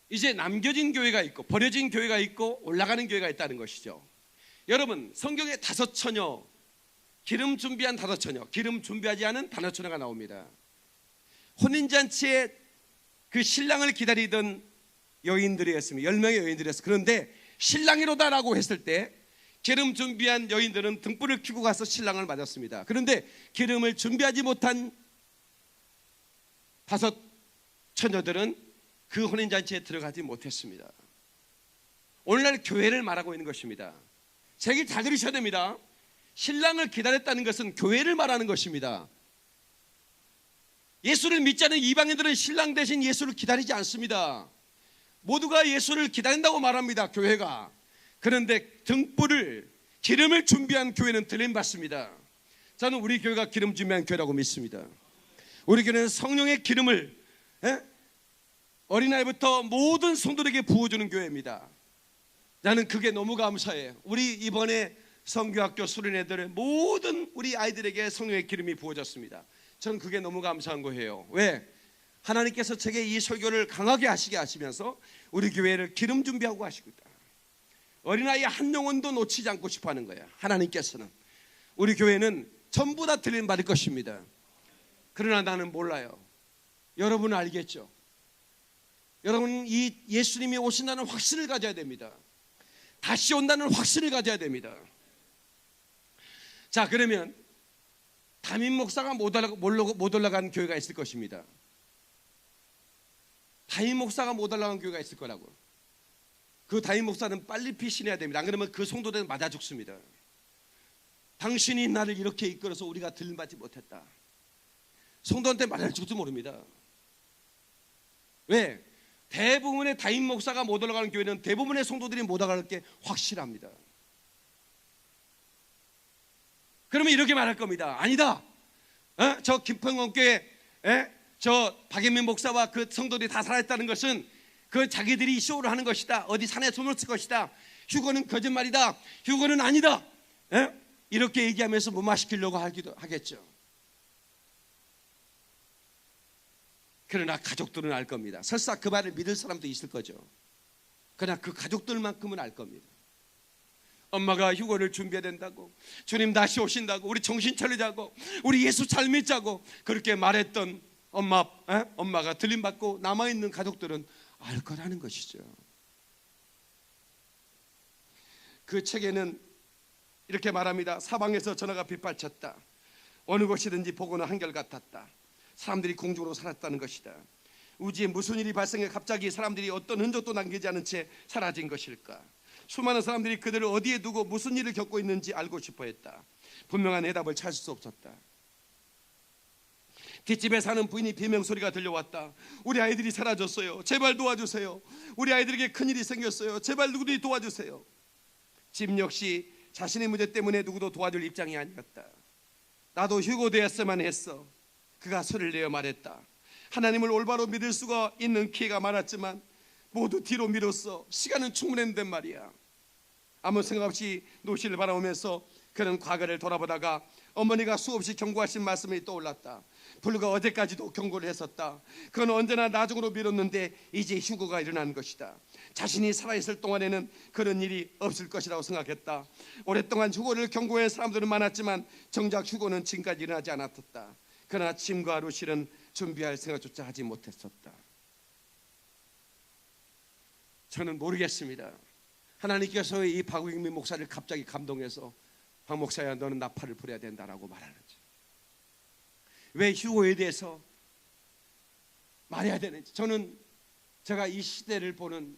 이제 남겨진 교회가 있고 버려진 교회가 있고 올라가는 교회가 있다는 것이죠. 여러분, 성경에 다섯 처녀, 기름 준비한 다섯 처녀, 기름 준비하지 않은 다섯 처녀가 나옵니다. 혼인잔치에 그 신랑을 기다리던 여인들이었습니다. 10명의 여인들이었어요. 그런데 신랑이로다라고 했을 때 기름 준비한 여인들은 등불을 켜고 가서 신랑을 맞았습니다. 그런데 기름을 준비하지 못한 다섯 처녀들은 그 혼인잔치에 들어가지 못했습니다. 오늘날 교회를 말하고 있는 것입니다. 제 얘기 잘 들으셔야 됩니다. 신랑을 기다렸다는 것은 교회를 말하는 것입니다. 예수를 믿지 않은 이방인들은 신랑 대신 예수를 기다리지 않습니다. 모두가 예수를 기다린다고 말합니다. 교회가. 그런데 등불을, 기름을 준비한 교회는 들림받습니다. 저는 우리 교회가 기름 준비한 교회라고 믿습니다. 우리 교회는 성령의 기름을 어린아이부터 모든 성도들에게 부어주는 교회입니다. 나는 그게 너무 감사해요. 우리 이번에 성교학교 수련회들의 모든 우리 아이들에게 성령의 기름이 부어졌습니다. 저는 그게 너무 감사한 거예요. 왜? 하나님께서 제게 이 설교를 강하게 하시게 하시면서 우리 교회를 기름 준비하고 하시고 있다. 어린아이 한 영혼도 놓치지 않고 싶어 하는 거야. 하나님께서는. 우리 교회는 전부 다 들림받을 것입니다. 그러나 나는 몰라요. 여러분은 알겠죠? 여러분은 이 예수님이 오신다는 확신을 가져야 됩니다. 다시 온다는 확신을 가져야 됩니다. 자, 그러면 담임 목사가 못 올라간 교회가 있을 것입니다. 담임 목사가 못 올라간 교회가 있을 거라고. 그 담임 목사는 빨리 피신해야 됩니다. 안 그러면 그 성도들은 맞아 죽습니다. 당신이 나를 이렇게 이끌어서 우리가 들림받지 못했다. 성도한테 말할 줄도 모릅니다. 왜? 대부분의 담임 목사가 못 올라가는 교회는 대부분의 성도들이 못 올라갈 게 확실합니다. 그러면 이렇게 말할 겁니다. 아니다. 저 김평원교회 저 박예민 목사와 그 성도들이 다 살아있다는 것은 그 자기들이 쇼를 하는 것이다. 어디 산에 숨을 쓸 것이다. 휴거는 거짓말이다. 휴거는 아니다. 이렇게 얘기하면서 무마시키려고 하겠죠. 그러나 가족들은 알 겁니다. 설사 그 말을 믿을 사람도 있을 거죠. 그러나 그 가족들만큼은 알 겁니다. 엄마가 휴거를 준비해야 된다고, 주님 다시 오신다고, 우리 정신 차리자고, 우리 예수 잘 믿자고 그렇게 말했던 엄마가 들림받고 남아있는 가족들은 알 거라는 것이죠. 그 책에는 이렇게 말합니다. 사방에서 전화가 빗발쳤다. 어느 곳이든지 보고는 한결같았다. 사람들이 공중으로 살았다는 것이다. 우주에 무슨 일이 발생해 갑자기 사람들이 어떤 흔적도 남기지 않은 채 사라진 것일까? 수많은 사람들이 그들을 어디에 두고 무슨 일을 겪고 있는지 알고 싶어 했다. 분명한 해답을 찾을 수 없었다. 뒷집에 사는 부인이 비명소리가 들려왔다. 우리 아이들이 사라졌어요. 제발 도와주세요. 우리 아이들에게 큰일이 생겼어요. 제발 누구든지 도와주세요. 집 역시 자신의 문제 때문에 누구도 도와줄 입장이 아니었다. 나도 휴고되었으면 했어. 그가 소리를 내어 말했다. 하나님을 올바로 믿을 수가 있는 기회가 많았지만 모두 뒤로 미뤘어. 시간은 충분했는데 말이야. 아무 생각 없이 노시를 바라보면서 그는 과거를 돌아보다가 어머니가 수없이 경고하신 말씀이 떠올랐다. 불과 어제까지도 경고를 했었다. 그건 언제나 나중으로 미뤘는데 이제 휴거가 일어난 것이다. 자신이 살아있을 동안에는 그런 일이 없을 것이라고 생각했다. 오랫동안 휴거를 경고한 사람들은 많았지만 정작 휴거는 지금까지 일어나지 않았었다. 그러나 짐과 루실은 준비할 생각조차 하지 못했었다. 저는 모르겠습니다. 하나님께서 이 박우익민 목사를 갑자기 감동해서 박 목사야 너는 나팔을 불어야 된다라고 말하는지, 왜 휴거에 대해서 말해야 되는지, 저는 제가 이 시대를 보는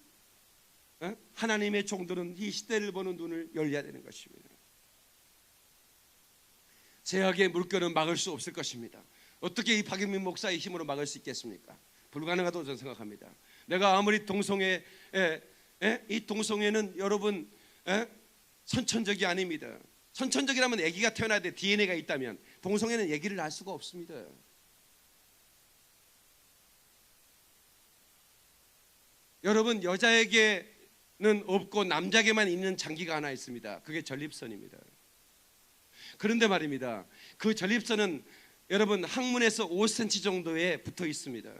하나님의 종들은 이 시대를 보는 눈을 열려야 되는 것입니다. 제약의 물결은 막을 수 없을 것입니다. 어떻게 이 박영민 목사의 힘으로 막을 수 있겠습니까? 불가능하다고 저는 생각합니다. 내가 아무리 동성애 이 동성애는 여러분 선천적이 아닙니다. 선천적이라면 아기가 태어날 때 DNA가 있다면 동성애는 아기를 낳을 수가 없습니다. 여러분, 여자에게는 없고 남자에게만 있는 장기가 하나 있습니다. 그게 전립선입니다. 그런데 말입니다, 그 전립선은 여러분 항문에서 5cm 정도에 붙어 있습니다.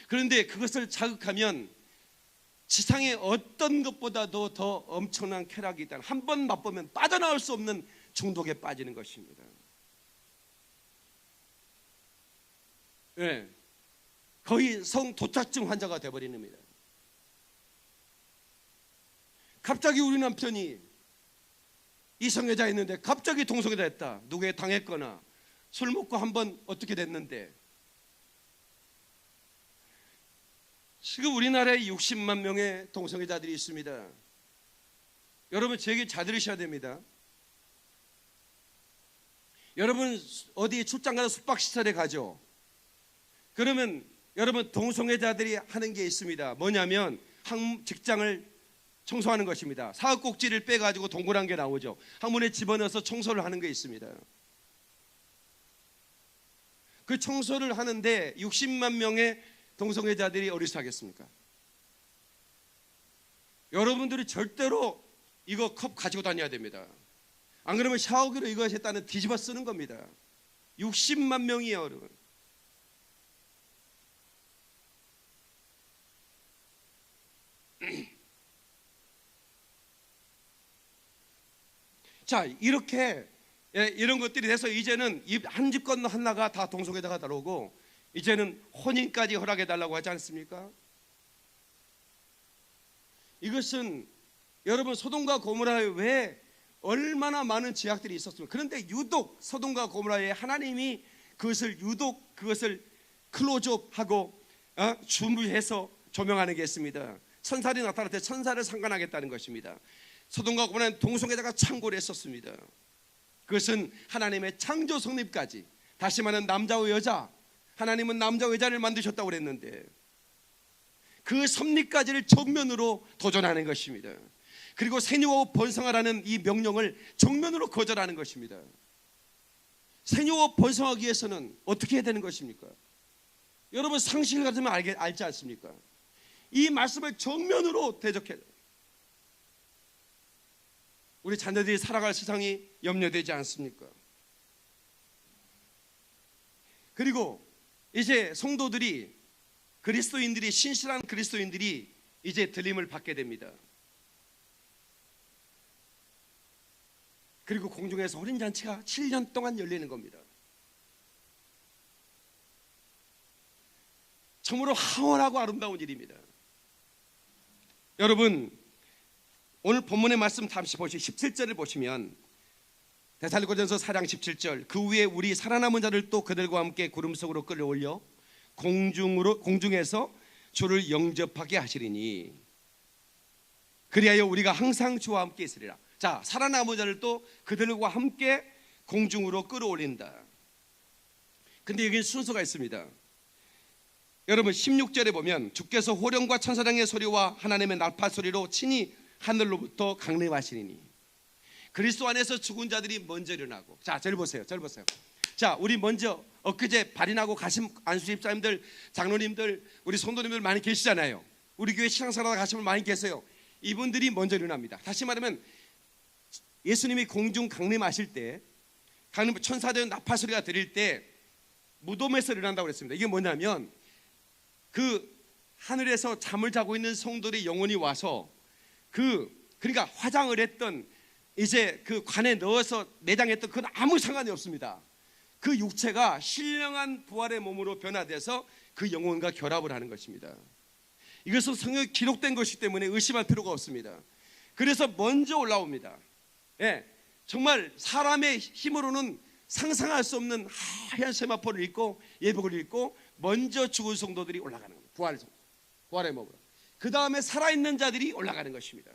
그런데 그것을 자극하면 지상의 어떤 것보다도 더 엄청난 쾌락이 있다. 한 번 맛보면 빠져나올 수 없는 중독에 빠지는 것입니다. 네. 거의 성도착증 환자가 되어버리는 겁니다. 갑자기 우리 남편이 이성애자 있는데 갑자기 동성애자 했다. 누구에 당했거나 술 먹고 한번 어떻게 됐는데, 지금 우리나라에 60만 명의 동성애자들이 있습니다. 여러분, 제 얘기 잘 들으셔야 됩니다. 여러분 어디 출장 가서 숙박시설에 가죠. 그러면 여러분 동성애자들이 하는 게 있습니다. 뭐냐면 직장을 청소하는 것입니다. 사각꼭지를 빼가지고 동그란 게 나오죠. 항문에 집어넣어서 청소를 하는 게 있습니다. 그 청소를 하는데 60만 명의 동성애자들이 어리석겠습니까? 여러분들이 절대로 이거 컵 가지고 다녀야 됩니다. 안 그러면 샤워기로 이거 했다는 뒤집어 쓰는 겁니다. 60만 명이에요, 여러분. 자, 이렇게 이런 것들이 돼서 이제는 한 집 건너 하나가 다 동성애자가 들어오고 이제는 혼인까지 허락해 달라고 하지 않습니까? 이것은 여러분 소돔과 고모라에 왜 얼마나 많은 죄악들이 있었습니까? 그런데 유독 소돔과 고모라에 하나님이 그것을 클로즈업하고 준비해서 조명하는 게 있습니다. 천사들이 나타날 때 천사를 상관하겠다는 것입니다. 소돔과 고모라는 동성애자가 창고를 했었습니다. 그것은 하나님의 창조 성립까지, 다시 말하면 남자와 여자, 하나님은 남자와 여자를 만드셨다고 그랬는데 그 섭리까지를 정면으로 도전하는 것입니다. 그리고 생육하고 번성하라는 이 명령을 정면으로 거절하는 것입니다. 생육하고 번성하기 위해서는 어떻게 해야 되는 것입니까? 여러분 상식을 가지면 알지 않습니까? 이 말씀을 정면으로 대적해야 돼요. 우리 자녀들이 살아갈 세상이 염려되지 않습니까? 그리고 이제 성도들이, 그리스도인들이, 신실한 그리스도인들이 이제 들림을 받게 됩니다. 그리고 공중에서 혼인잔치가 7년 동안 열리는 겁니다. 정말로 황홀하고 아름다운 일입니다. 여러분, 오늘 본문의 말씀 잠시 보시고 17절을 보시면, 데살로니가전서 4장 17절, 그 후에 우리 살아남은 자를 또 그들과 함께 구름 속으로 끌어올려 공중에서 주를 영접하게 하시리니 그리하여 우리가 항상 주와 함께 있으리라. 자, 살아남은 자를 또 그들과 함께 공중으로 끌어올린다. 근데 여기 순서가 있습니다. 여러분 16절에 보면 주께서 호령과 천사장의 소리와 하나님의 나팔 소리로 친히 하늘로부터 강림하시리니, 그리스도 안에서 죽은 자들이 먼저 일어나고. 자, 저를 보세요. 자, 우리 먼저 엊그제 발인하고 가신 안수집사님들, 장로님들, 우리 성도님들 많이 계시잖아요. 우리 교회 신앙생활 가신 분 많이 계세요. 이분들이 먼저 일어납니다. 다시 말하면 예수님이 공중 강림하실 때, 천사들 나팔 소리가 들릴 때 무덤에서 일어난다고 그랬습니다. 이게 뭐냐면 그 하늘에서 잠을 자고 있는 성도들이 영혼이 와서 그러니까 화장을 했던, 이제 그 관에 넣어서 내장했던, 그건 아무 상관이 없습니다. 그 육체가 신령한 부활의 몸으로 변화돼서 그 영혼과 결합을 하는 것입니다. 이것은 성경에 기록된 것이기 때문에 의심할 필요가 없습니다. 그래서 먼저 올라옵니다. 정말 사람의 힘으로는 상상할 수 없는 하얀 세마포를 입고 예복을 입고 먼저 죽은 성도들이 올라가는 겁니다. 부활의 몸으로. 그 다음에 살아있는 자들이 올라가는 것입니다.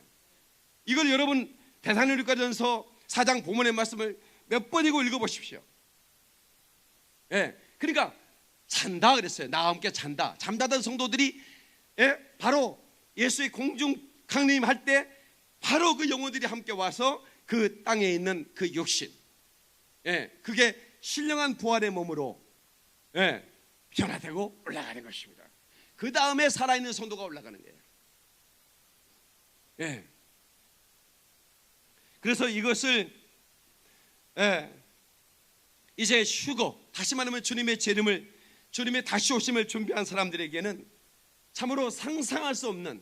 이걸 여러분 데살로니가전서 4장 본문의 말씀을 몇 번이고 읽어보십시오. 그러니까 잔다 그랬어요. 나와 함께 잔다. 잠자던 성도들이 바로 예수의 공중 강림할 때 바로 그 영혼들이 함께 와서 그 땅에 있는 그 육신, 그게 신령한 부활의 몸으로 변화되고 올라가는 것입니다. 그 다음에 살아있는 성도가 올라가는 거예요. 그래서 이것을 이제 휴거, 다시 말하면 주님의 재림을, 주님의 다시 오심을 준비한 사람들에게는 참으로 상상할 수 없는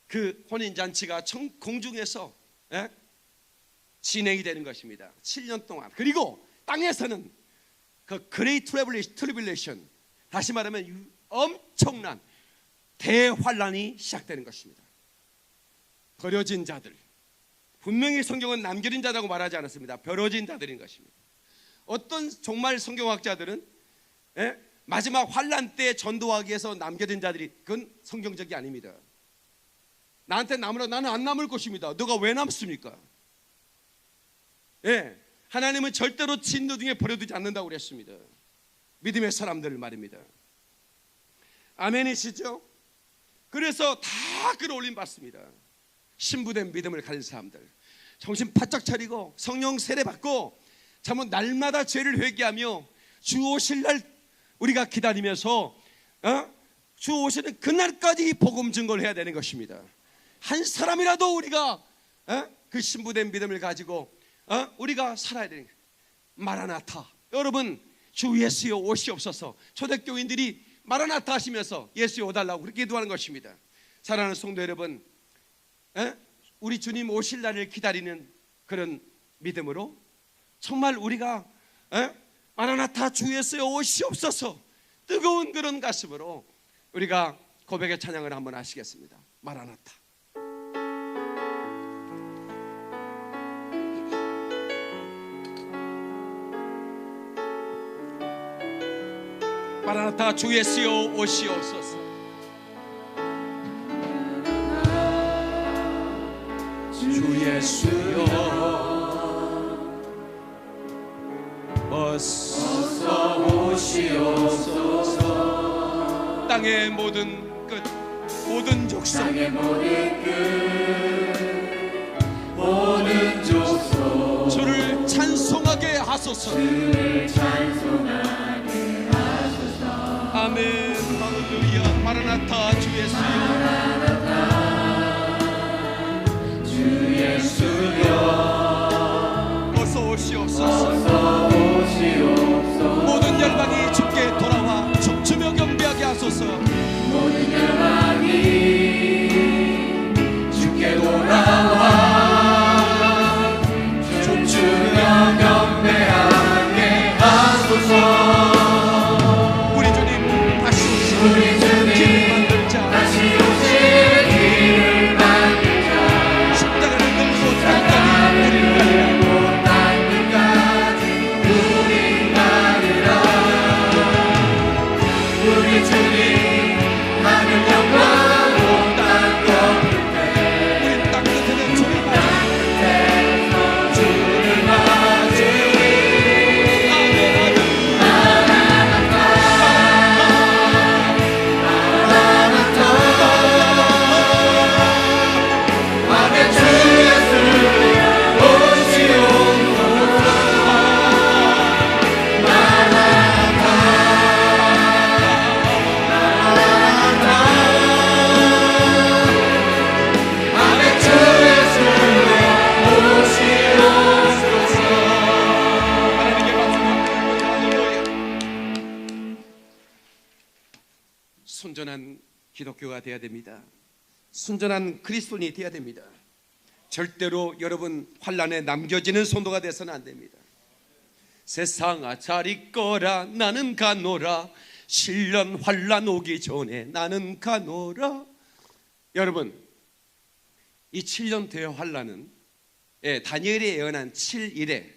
그 혼인잔치가 공중에서 진행이 되는 것입니다. 7년 동안. 그리고 땅에서는 그 그레이트 트리블레이션, 다시 말하면 엄청난 대환란이 시작되는 것입니다. 버려진 자들, 분명히 성경은 남겨진 자라고 말하지 않았습니다. 버려진 자들인 것입니다. 어떤 정말 성경학자들은 마지막 환란 때 전도하기 위해서 남겨진 자들이, 그건 성경적이 아닙니다. 나한테 남으라, 나는 안 남을 것입니다. 너가 왜 남습니까? 하나님은 절대로 진노 중에 버려두지 않는다고 그랬습니다. 믿음의 사람들 말입니다. 아멘이시죠? 그래서 다 끌어올림 받습니다. 신부된 믿음을 가진 사람들, 정신 바짝 차리고 성령 세례 받고 참은 날마다 죄를 회개하며 주 오실 날 우리가 기다리면서 주 오시는 그날까지 복음 증거를 해야 되는 것입니다. 한 사람이라도 우리가 그 신부된 믿음을 가지고 우리가 살아야 되는 거예요. 마라나타. 여러분, 주 예수여 오시옵소서. 초대교인들이 마라나타 하시면서 예수여 오달라고 그렇게 기도하는 것입니다. 사랑하는 성도 여러분, 우리 주님 오실 날을 기다리는 그런 믿음으로 정말 우리가 마라나타 주 예수여 오시옵소서, 뜨거운 그런 가슴으로 우리가 고백의 찬양을 한번 하시겠습니다. 마라나타. 마라나타 주 예수여 오시옵소서. 주 예수여 어서 오시옵소서. 땅의 모든 끝, 모든 족속, 땅의 모든 끝, 모든 족속 주를 찬송하게 하소서. 주를 찬송하게 하소서. 아멘. 할렐루야. 마라나타 주 예수여, 마라나타 주 예수여 어서 오시옵소서. 모든 열방이 주께 돌아와 춤추며 경배하게 하소서. 모든 열방이 주께 돌아와 춤추며 경배하게 하소서. 우리 주님 다시 오시는 길을 만들자. 다시 오실 길을 만들자. 십자가를 들고 땅까지 우리를 가리라. 우리 주님 하늘 영광 온 땅 끝에, 우리 땅 끝에는 주를 맞으리. 아멘. 마라나타 마라나타 아멘. 주 예수 오시옵소서. 마라나타 아멘. 주 예수 오시옵소서. 하나님께 박수합니다. 할렐루야. 순전한 기독교가 되어야 됩니다. 순전한 그리스도인이 되어야 됩니다. 절대로 여러분 환란에 남겨지는 성도가 되어서는 안 됩니다. 세상아 잘 있거라 나는 가노라, 실년 환란 오기 전에 나는 가노라. 여러분, 이 7년 대의 환란은 다니엘이 예언한 7일에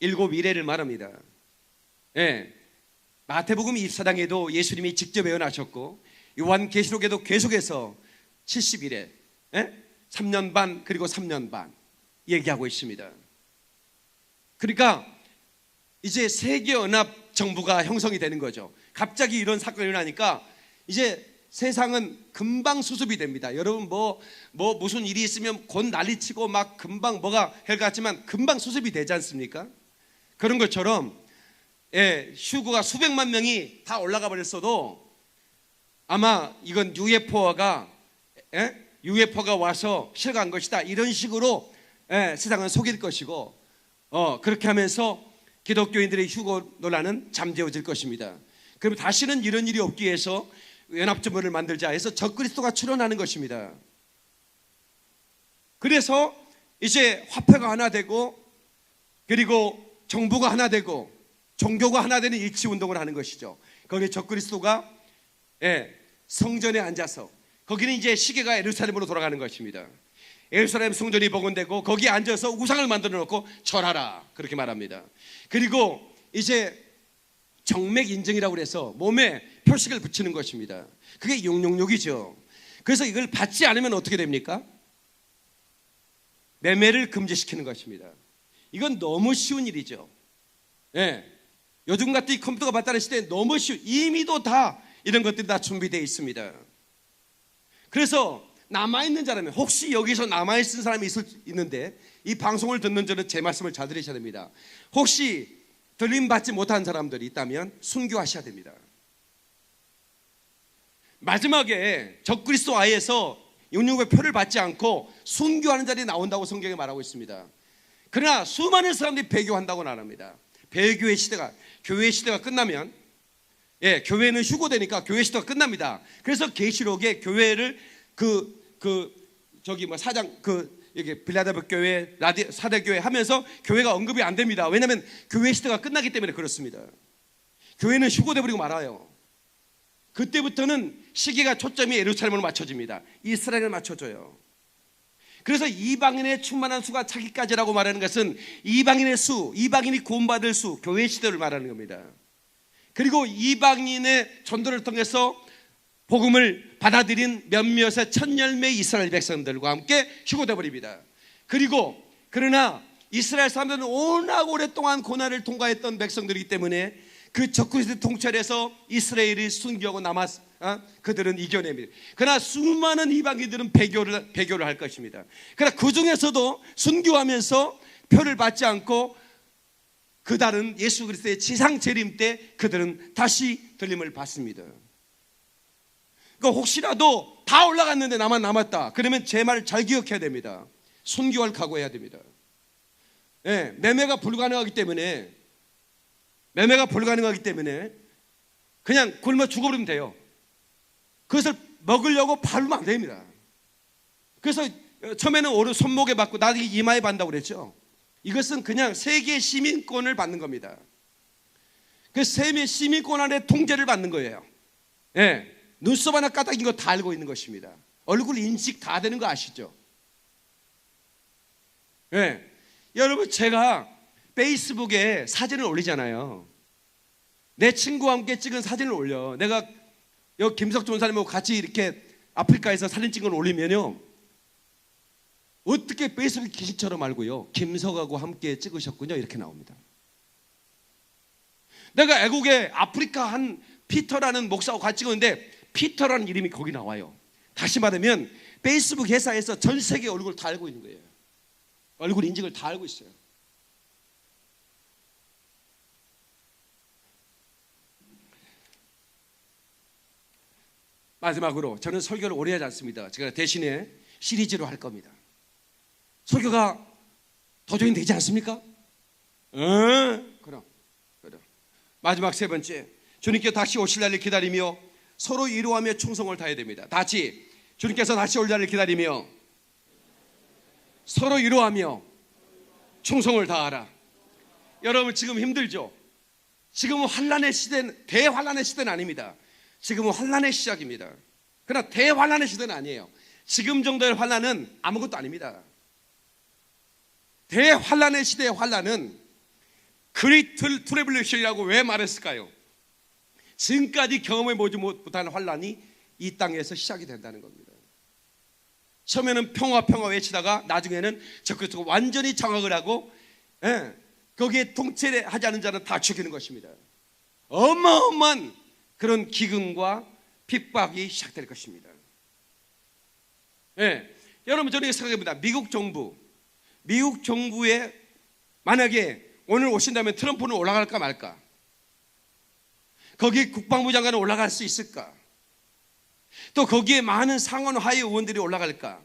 7일에를 말합니다. 마태복음 24장에도 예수님이 직접 예언하셨고, 요한계시록에도 계속해서 70일에 3년 반 그리고 3년 반 얘기하고 있습니다. 그러니까 이제 세계연합 정부가 형성이 되는 거죠. 갑자기 이런 사건이 일어나니까 이제 세상은 금방 수습이 됩니다. 여러분 무슨 일이 있으면 곧 난리치고 막 금방 뭐가 헬 같지만 금방 수습이 되지 않습니까? 그런 것처럼 휴거가 수백만 명이 다 올라가 버렸어도 아마 이건 UFO가 와서 실어간 것이다, 이런 식으로 세상은 속일 것이고, 그렇게 하면서 기독교인들의 휴거 논란은 잠재워질 것입니다. 그럼 다시는 이런 일이 없기 위해서 연합정부를 만들자 해서 적그리스도가 출현하는 것입니다. 그래서 이제 화폐가 하나 되고, 그리고 정부가 하나 되고, 종교가 하나 되는 일치운동을 하는 것이죠. 거기에 적그리스도가 성전에 앉아서, 거기는 이제 시계가 예루살렘으로 돌아가는 것입니다. 예루살렘 성전이 복원되고 거기에 앉아서 우상을 만들어 놓고 절하라, 그렇게 말합니다. 그리고 이제 정맥 인증이라고 해서 몸에 표식을 붙이는 것입니다. 그게 666이죠. 그래서 이걸 받지 않으면 어떻게 됩니까? 매매를 금지시키는 것입니다. 이건 너무 쉬운 일이죠. 요즘 같은 이 컴퓨터가 발달한 시대에 너무 쉬운, 이미도 다 이런 것들이 다 준비되어 있습니다. 그래서 남아있는 자라면, 혹시 여기서 남아있는 사람이 있는데 이 방송을 듣는 저는 제 말씀을 잘 들으셔야 됩니다. 혹시 들림받지 못한 사람들이 있다면 순교하셔야 됩니다. 마지막에 적그리스도 아이에서 666의 표를 받지 않고 순교하는 자들이 나온다고 성경에 말하고 있습니다. 그러나 수많은 사람들이 배교한다고 말합니다. 배교의 시대가, 교회의 시대가 끝나면, 교회는 휴고되니까 교회 시대가 끝납니다. 그래서 계시록에 교회를 여기 빌라델피아 교회, 사대교회 하면서 교회가 언급이 안 됩니다. 왜냐하면 교회 시대가 끝나기 때문에 그렇습니다. 교회는 휴고돼 버리고 말아요. 그때부터는 시기가 초점이 예루살렘으로 맞춰집니다. 이스라엘을 맞춰줘요. 그래서 이방인의 충만한 수가 차기까지라고 말하는 것은 이방인의 수, 이방인이 구원받을 수, 교회 시대를 말하는 겁니다. 그리고 이방인의 전도를 통해서 복음을 받아들인 몇몇의 천열매 이스라엘 백성들과 함께 휴고돼 버립니다. 그러나 이스라엘 사람들은 워낙 오랫동안 고난을 통과했던 백성들이기 때문에 그 적그리스도 통찰에서 이스라엘이 순교하고 그들은 이겨냅니다. 그러나 수많은 이방인들은 배교를 할 것입니다. 그러나 그 중에서도 순교하면서 표를 받지 않고 그달은 예수 그리스도의 지상 재림 때 그들은 다시 들림을 받습니다. 그러니까 혹시라도 다 올라갔는데 나만 남았다, 그러면 제 말을 잘 기억해야 됩니다. 순교할 각오해야 됩니다. 매매가 불가능하기 때문에 그냥 굶어 죽어버리면 돼요. 그것을 먹으려고 바르면 안 됩니다. 그래서 처음에는 오른 손목에 받고 나중에 이마에 받는다고 그랬죠. 이것은 그냥 세계 시민권을 받는 겁니다. 그 세계 시민권 안에 통제를 받는 거예요. 눈썹 하나 까딱인 거 다 알고 있는 것입니다. 얼굴 인식 다 되는 거 아시죠? 여러분, 제가 페이스북에 사진을 올리잖아요. 내 친구와 함께 찍은 사진을 올려. 내가 여기 김석준 전사님하고 같이 이렇게 아프리카에서 사진 찍은 걸 올리면요, 어떻게 페이스북 기식처럼 알고요, 김석하고 함께 찍으셨군요, 이렇게 나옵니다. 내가 애국에 아프리카 한 피터라는 목사하고 같이 찍었는데 피터라는 이름이 거기 나와요. 다시 말하면 페이스북 회사에서 전 세계 얼굴 다 알고 있는 거예요. 얼굴 인식을 다 알고 있어요. 마지막으로, 저는 설교를 오래 하지 않습니다. 제가 대신에 시리즈로 할 겁니다. 설교가 도전이 되지 않습니까? 그럼. 마지막 세 번째, 주님께서 다시 오실 날을 기다리며 서로 위로하며 충성을 다해야 됩니다. 다시, 주님께서 다시 올 날을 기다리며 서로 위로하며 충성을 다하라. 여러분, 지금 힘들죠? 지금은 환난의 시대는, 대환난의 시대는 아닙니다. 지금은 환난의 시작입니다. 그러나 대환난의 시대는 아니에요. 지금 정도의 환난은 아무것도 아닙니다. 대환난의 시대의 환난은 그레이트 트래블레이션이라고 왜 말했을까요? 지금까지 경험해보지 못한 환난이 이 땅에서 시작이 된다는 겁니다. 처음에는 평화 외치다가 나중에는 적그리스도가 완전히 장악을 하고, 거기에 통제하지 않은 자는 다 죽이는 것입니다. 어마어마한 그런 기근과 핍박이 시작될 것입니다. 예, 여러분 저는 생각해봅니다. 미국 정부에 만약에 오늘 오신다면 트럼프는 올라갈까 말까? 거기 국방부 장관은 올라갈 수 있을까? 또 거기에 많은 상원 하위 의원들이 올라갈까?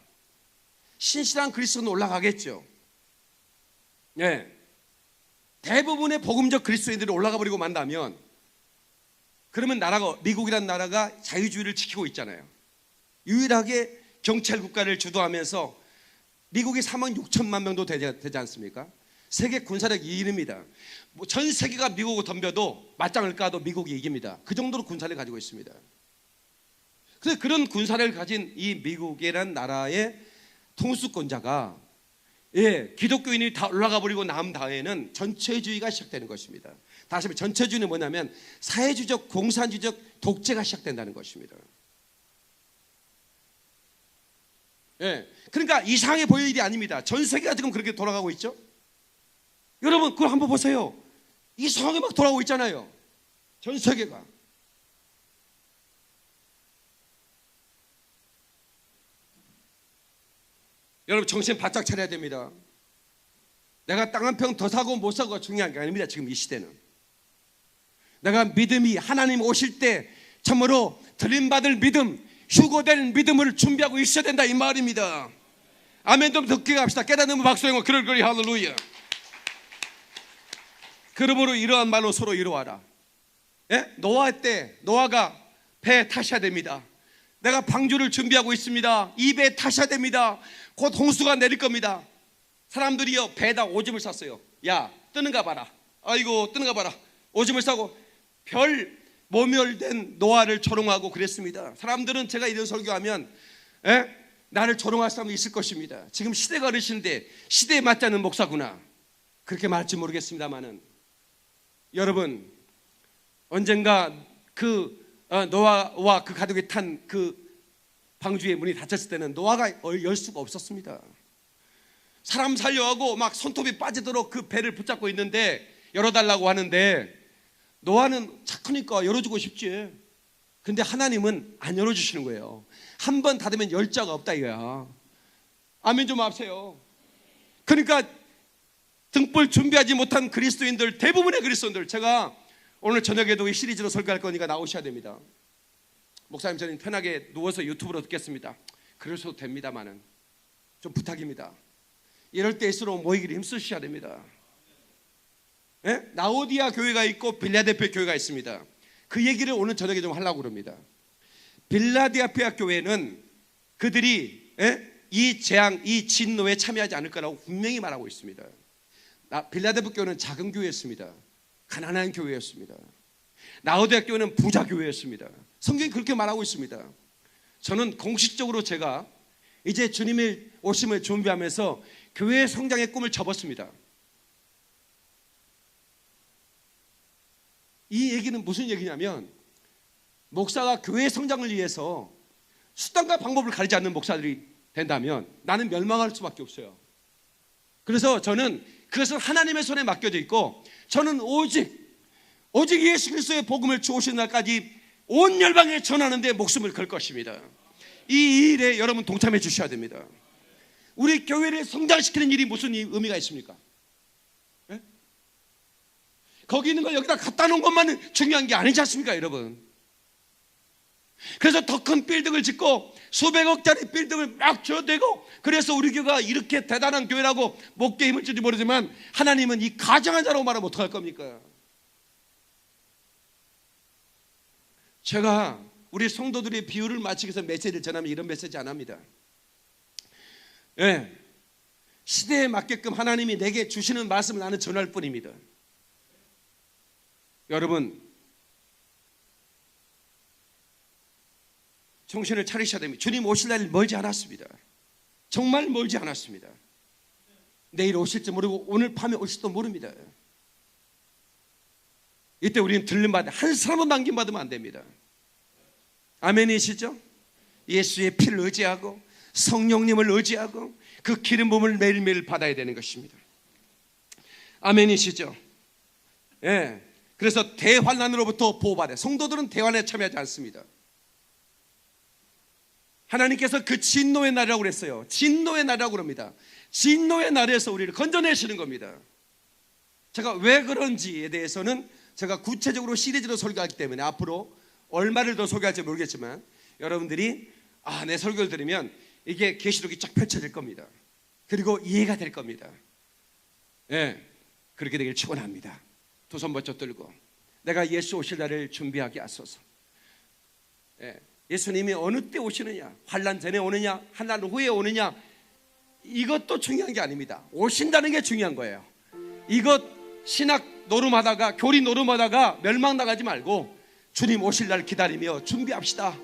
신실한 그리스도는 올라가겠죠. 예, 대부분의 복음적 그리스도인들이 올라가 버리고 만다면 그러면 미국이라는 나라가 자유주의를 지키고 있잖아요. 유일하게 경찰 국가를 주도하면서 미국이 4만 6천만 명도 되지 않습니까? 세계 군사력 2위입니다. 전 세계가 미국을 덤벼도 맞짱을 까도 미국이 이깁니다. 그 정도로 군사를 가지고 있습니다. 그래서 그런 군사를 가진 이 미국이라는 나라의 통수권자가 기독교인이 다 올라가 버리고 남 다음에는 전체주의가 시작되는 것입니다. 다시 말해 전체주의는 뭐냐면 사회주의적, 공산주의적 독재가 시작된다는 것입니다. 그러니까 이상해 보일 일이 아닙니다. 전 세계가 지금 그렇게 돌아가고 있죠. 여러분 그걸 한번 보세요. 이상하게 막 돌아가고 있잖아요. 전 세계가. 여러분 정신 바짝 차려야 됩니다. 내가 땅 한 평 더 사고 못 사고가 중요한 게 아닙니다. 지금 이 시대는 내가 믿음이 하나님 오실 때 참으로 들림받을 믿음, 휴거될 믿음을 준비하고 있어야 된다 이 말입니다. 아멘. 좀 듣게 갑시다. 깨닫는 박수행고 그럴거리 할렐루야. 그러므로 이러한 말로 서로 이루어라. 노아 때 노아가 배에 타셔야 됩니다. 내가 방주를 준비하고 있습니다. 이 배에 타셔야 됩니다. 곧 홍수가 내릴 겁니다. 사람들이요 배에다 오줌을 쌌어요. 야 뜨는가 봐라. 아이고 뜨는가 봐라. 오줌을 싸고 별 모멸된 노아를 조롱하고 그랬습니다. 사람들은 제가 이런 설교하면 나를 조롱할 사람이 있을 것입니다. 지금 시대가 어르신데 시대에 맞지 않는 목사구나 그렇게 말할지 모르겠습니다만은 여러분 언젠가 노아와 그 가족이 탄 그 방주의 문이 닫혔을 때는 노아가 열 수가 없었습니다. 사람 살려하고 막 손톱이 빠지도록 그 배를 붙잡고 있는데 열어달라고 하는데 노아는 착하니까 열어주고 싶지. 근데 하나님은 안 열어주시는 거예요. 한 번 닫으면 열 자가 없다 이거야. 아멘 좀 하세요. 그러니까 등불 준비하지 못한 그리스도인들, 대부분의 그리스도인들, 제가 오늘 저녁에도 이 시리즈로 설교할 거니까 나오셔야 됩니다. 목사님 저는 편하게 누워서 유튜브로 듣겠습니다. 그러셔도 됩니다만은 좀 부탁입니다. 이럴 때일수록 모이기를 힘쓰셔야 됩니다. 라오디아 교회가 있고 빌라델피아 교회가 있습니다. 그 얘기를 오늘 저녁에 좀 하려고 그럽니다. 빌라델피아 교회는 그들이 이 재앙, 이 진노에 참여하지 않을 거라고 분명히 말하고 있습니다. 빌라델피아 교회는 작은 교회였습니다. 가난한 교회였습니다. 라오디아 교회는 부자 교회였습니다. 성경이 그렇게 말하고 있습니다. 저는 공식적으로 제가 이제 주님의 오심을 준비하면서 교회 성장의 꿈을 접었습니다. 이 얘기는 무슨 얘기냐면 목사가 교회 성장을 위해서 수단과 방법을 가리지 않는 목사들이 된다면 나는 멸망할 수밖에 없어요. 그래서 저는 그것은 하나님의 손에 맡겨져 있고 저는 오직 예수 그리스도의 복음을 주오신 날까지 온 열방에 전하는 데 목숨을 걸 것입니다. 이 일에 여러분 동참해 주셔야 됩니다. 우리 교회를 성장시키는 일이 무슨 의미가 있습니까? 거기 있는 걸 여기다 갖다 놓은 것만은 중요한 게 아니지 않습니까 여러분? 그래서 더 큰 빌딩을 짓고 수백억짜리 빌딩을 막 지어대고 그래서 우리 교회가 이렇게 대단한 교회라고 목에 힘을 줄지 모르지만 하나님은 이 가장한 자라고 말하면 어떡할 겁니까? 제가 우리 성도들의 비유를 맞추기 위해서 메시지를 전하면 이런 메시지 안 합니다. 시대에 맞게끔 하나님이 내게 주시는 말씀을 나는 전할 뿐입니다. 여러분 정신을 차리셔야 됩니다. 주님 오실 날이 멀지 않았습니다. 정말 멀지 않았습니다. 내일 오실지 모르고 오늘 밤에 오실지도 모릅니다. 이때 우리는 들림받아 한 사람도 남김받으면 안 됩니다. 아멘이시죠? 예수의 피를 의지하고 성령님을 의지하고 그 기름 부음을 매일매일 받아야 되는 것입니다. 아멘이시죠? 그래서 대환난으로부터 보호받아요. 성도들은 대환에 참여하지 않습니다. 하나님께서 그 진노의 날이라고 그랬어요. 진노의 날이라고 그럽니다. 진노의 날에서 우리를 건져내시는 겁니다. 제가 왜 그런지에 대해서는 제가 구체적으로 시리즈로 설교하기 때문에 앞으로 얼마를 더 소개할지 모르겠지만 여러분들이 내 설교를 들으면 이게 계시록이 쫙 펼쳐질 겁니다. 그리고 이해가 될 겁니다. 그렇게 되길 축원합니다. 두 손 번쩍 들고 내가 예수 오실 날을 준비하게 하소서. 예수님이 어느 때 오시느냐, 환난 전에 오느냐, 환난 후에 오느냐, 이것도 중요한 게 아닙니다. 오신다는 게 중요한 거예요. 이것 신학 노름하다가, 교리 노름하다가 멸망당하지 말고 주님 오실 날 기다리며 준비합시다.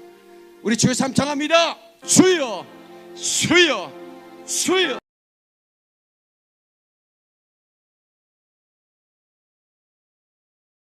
우리 주여 삼창합니다. 주여, 주여, 주여.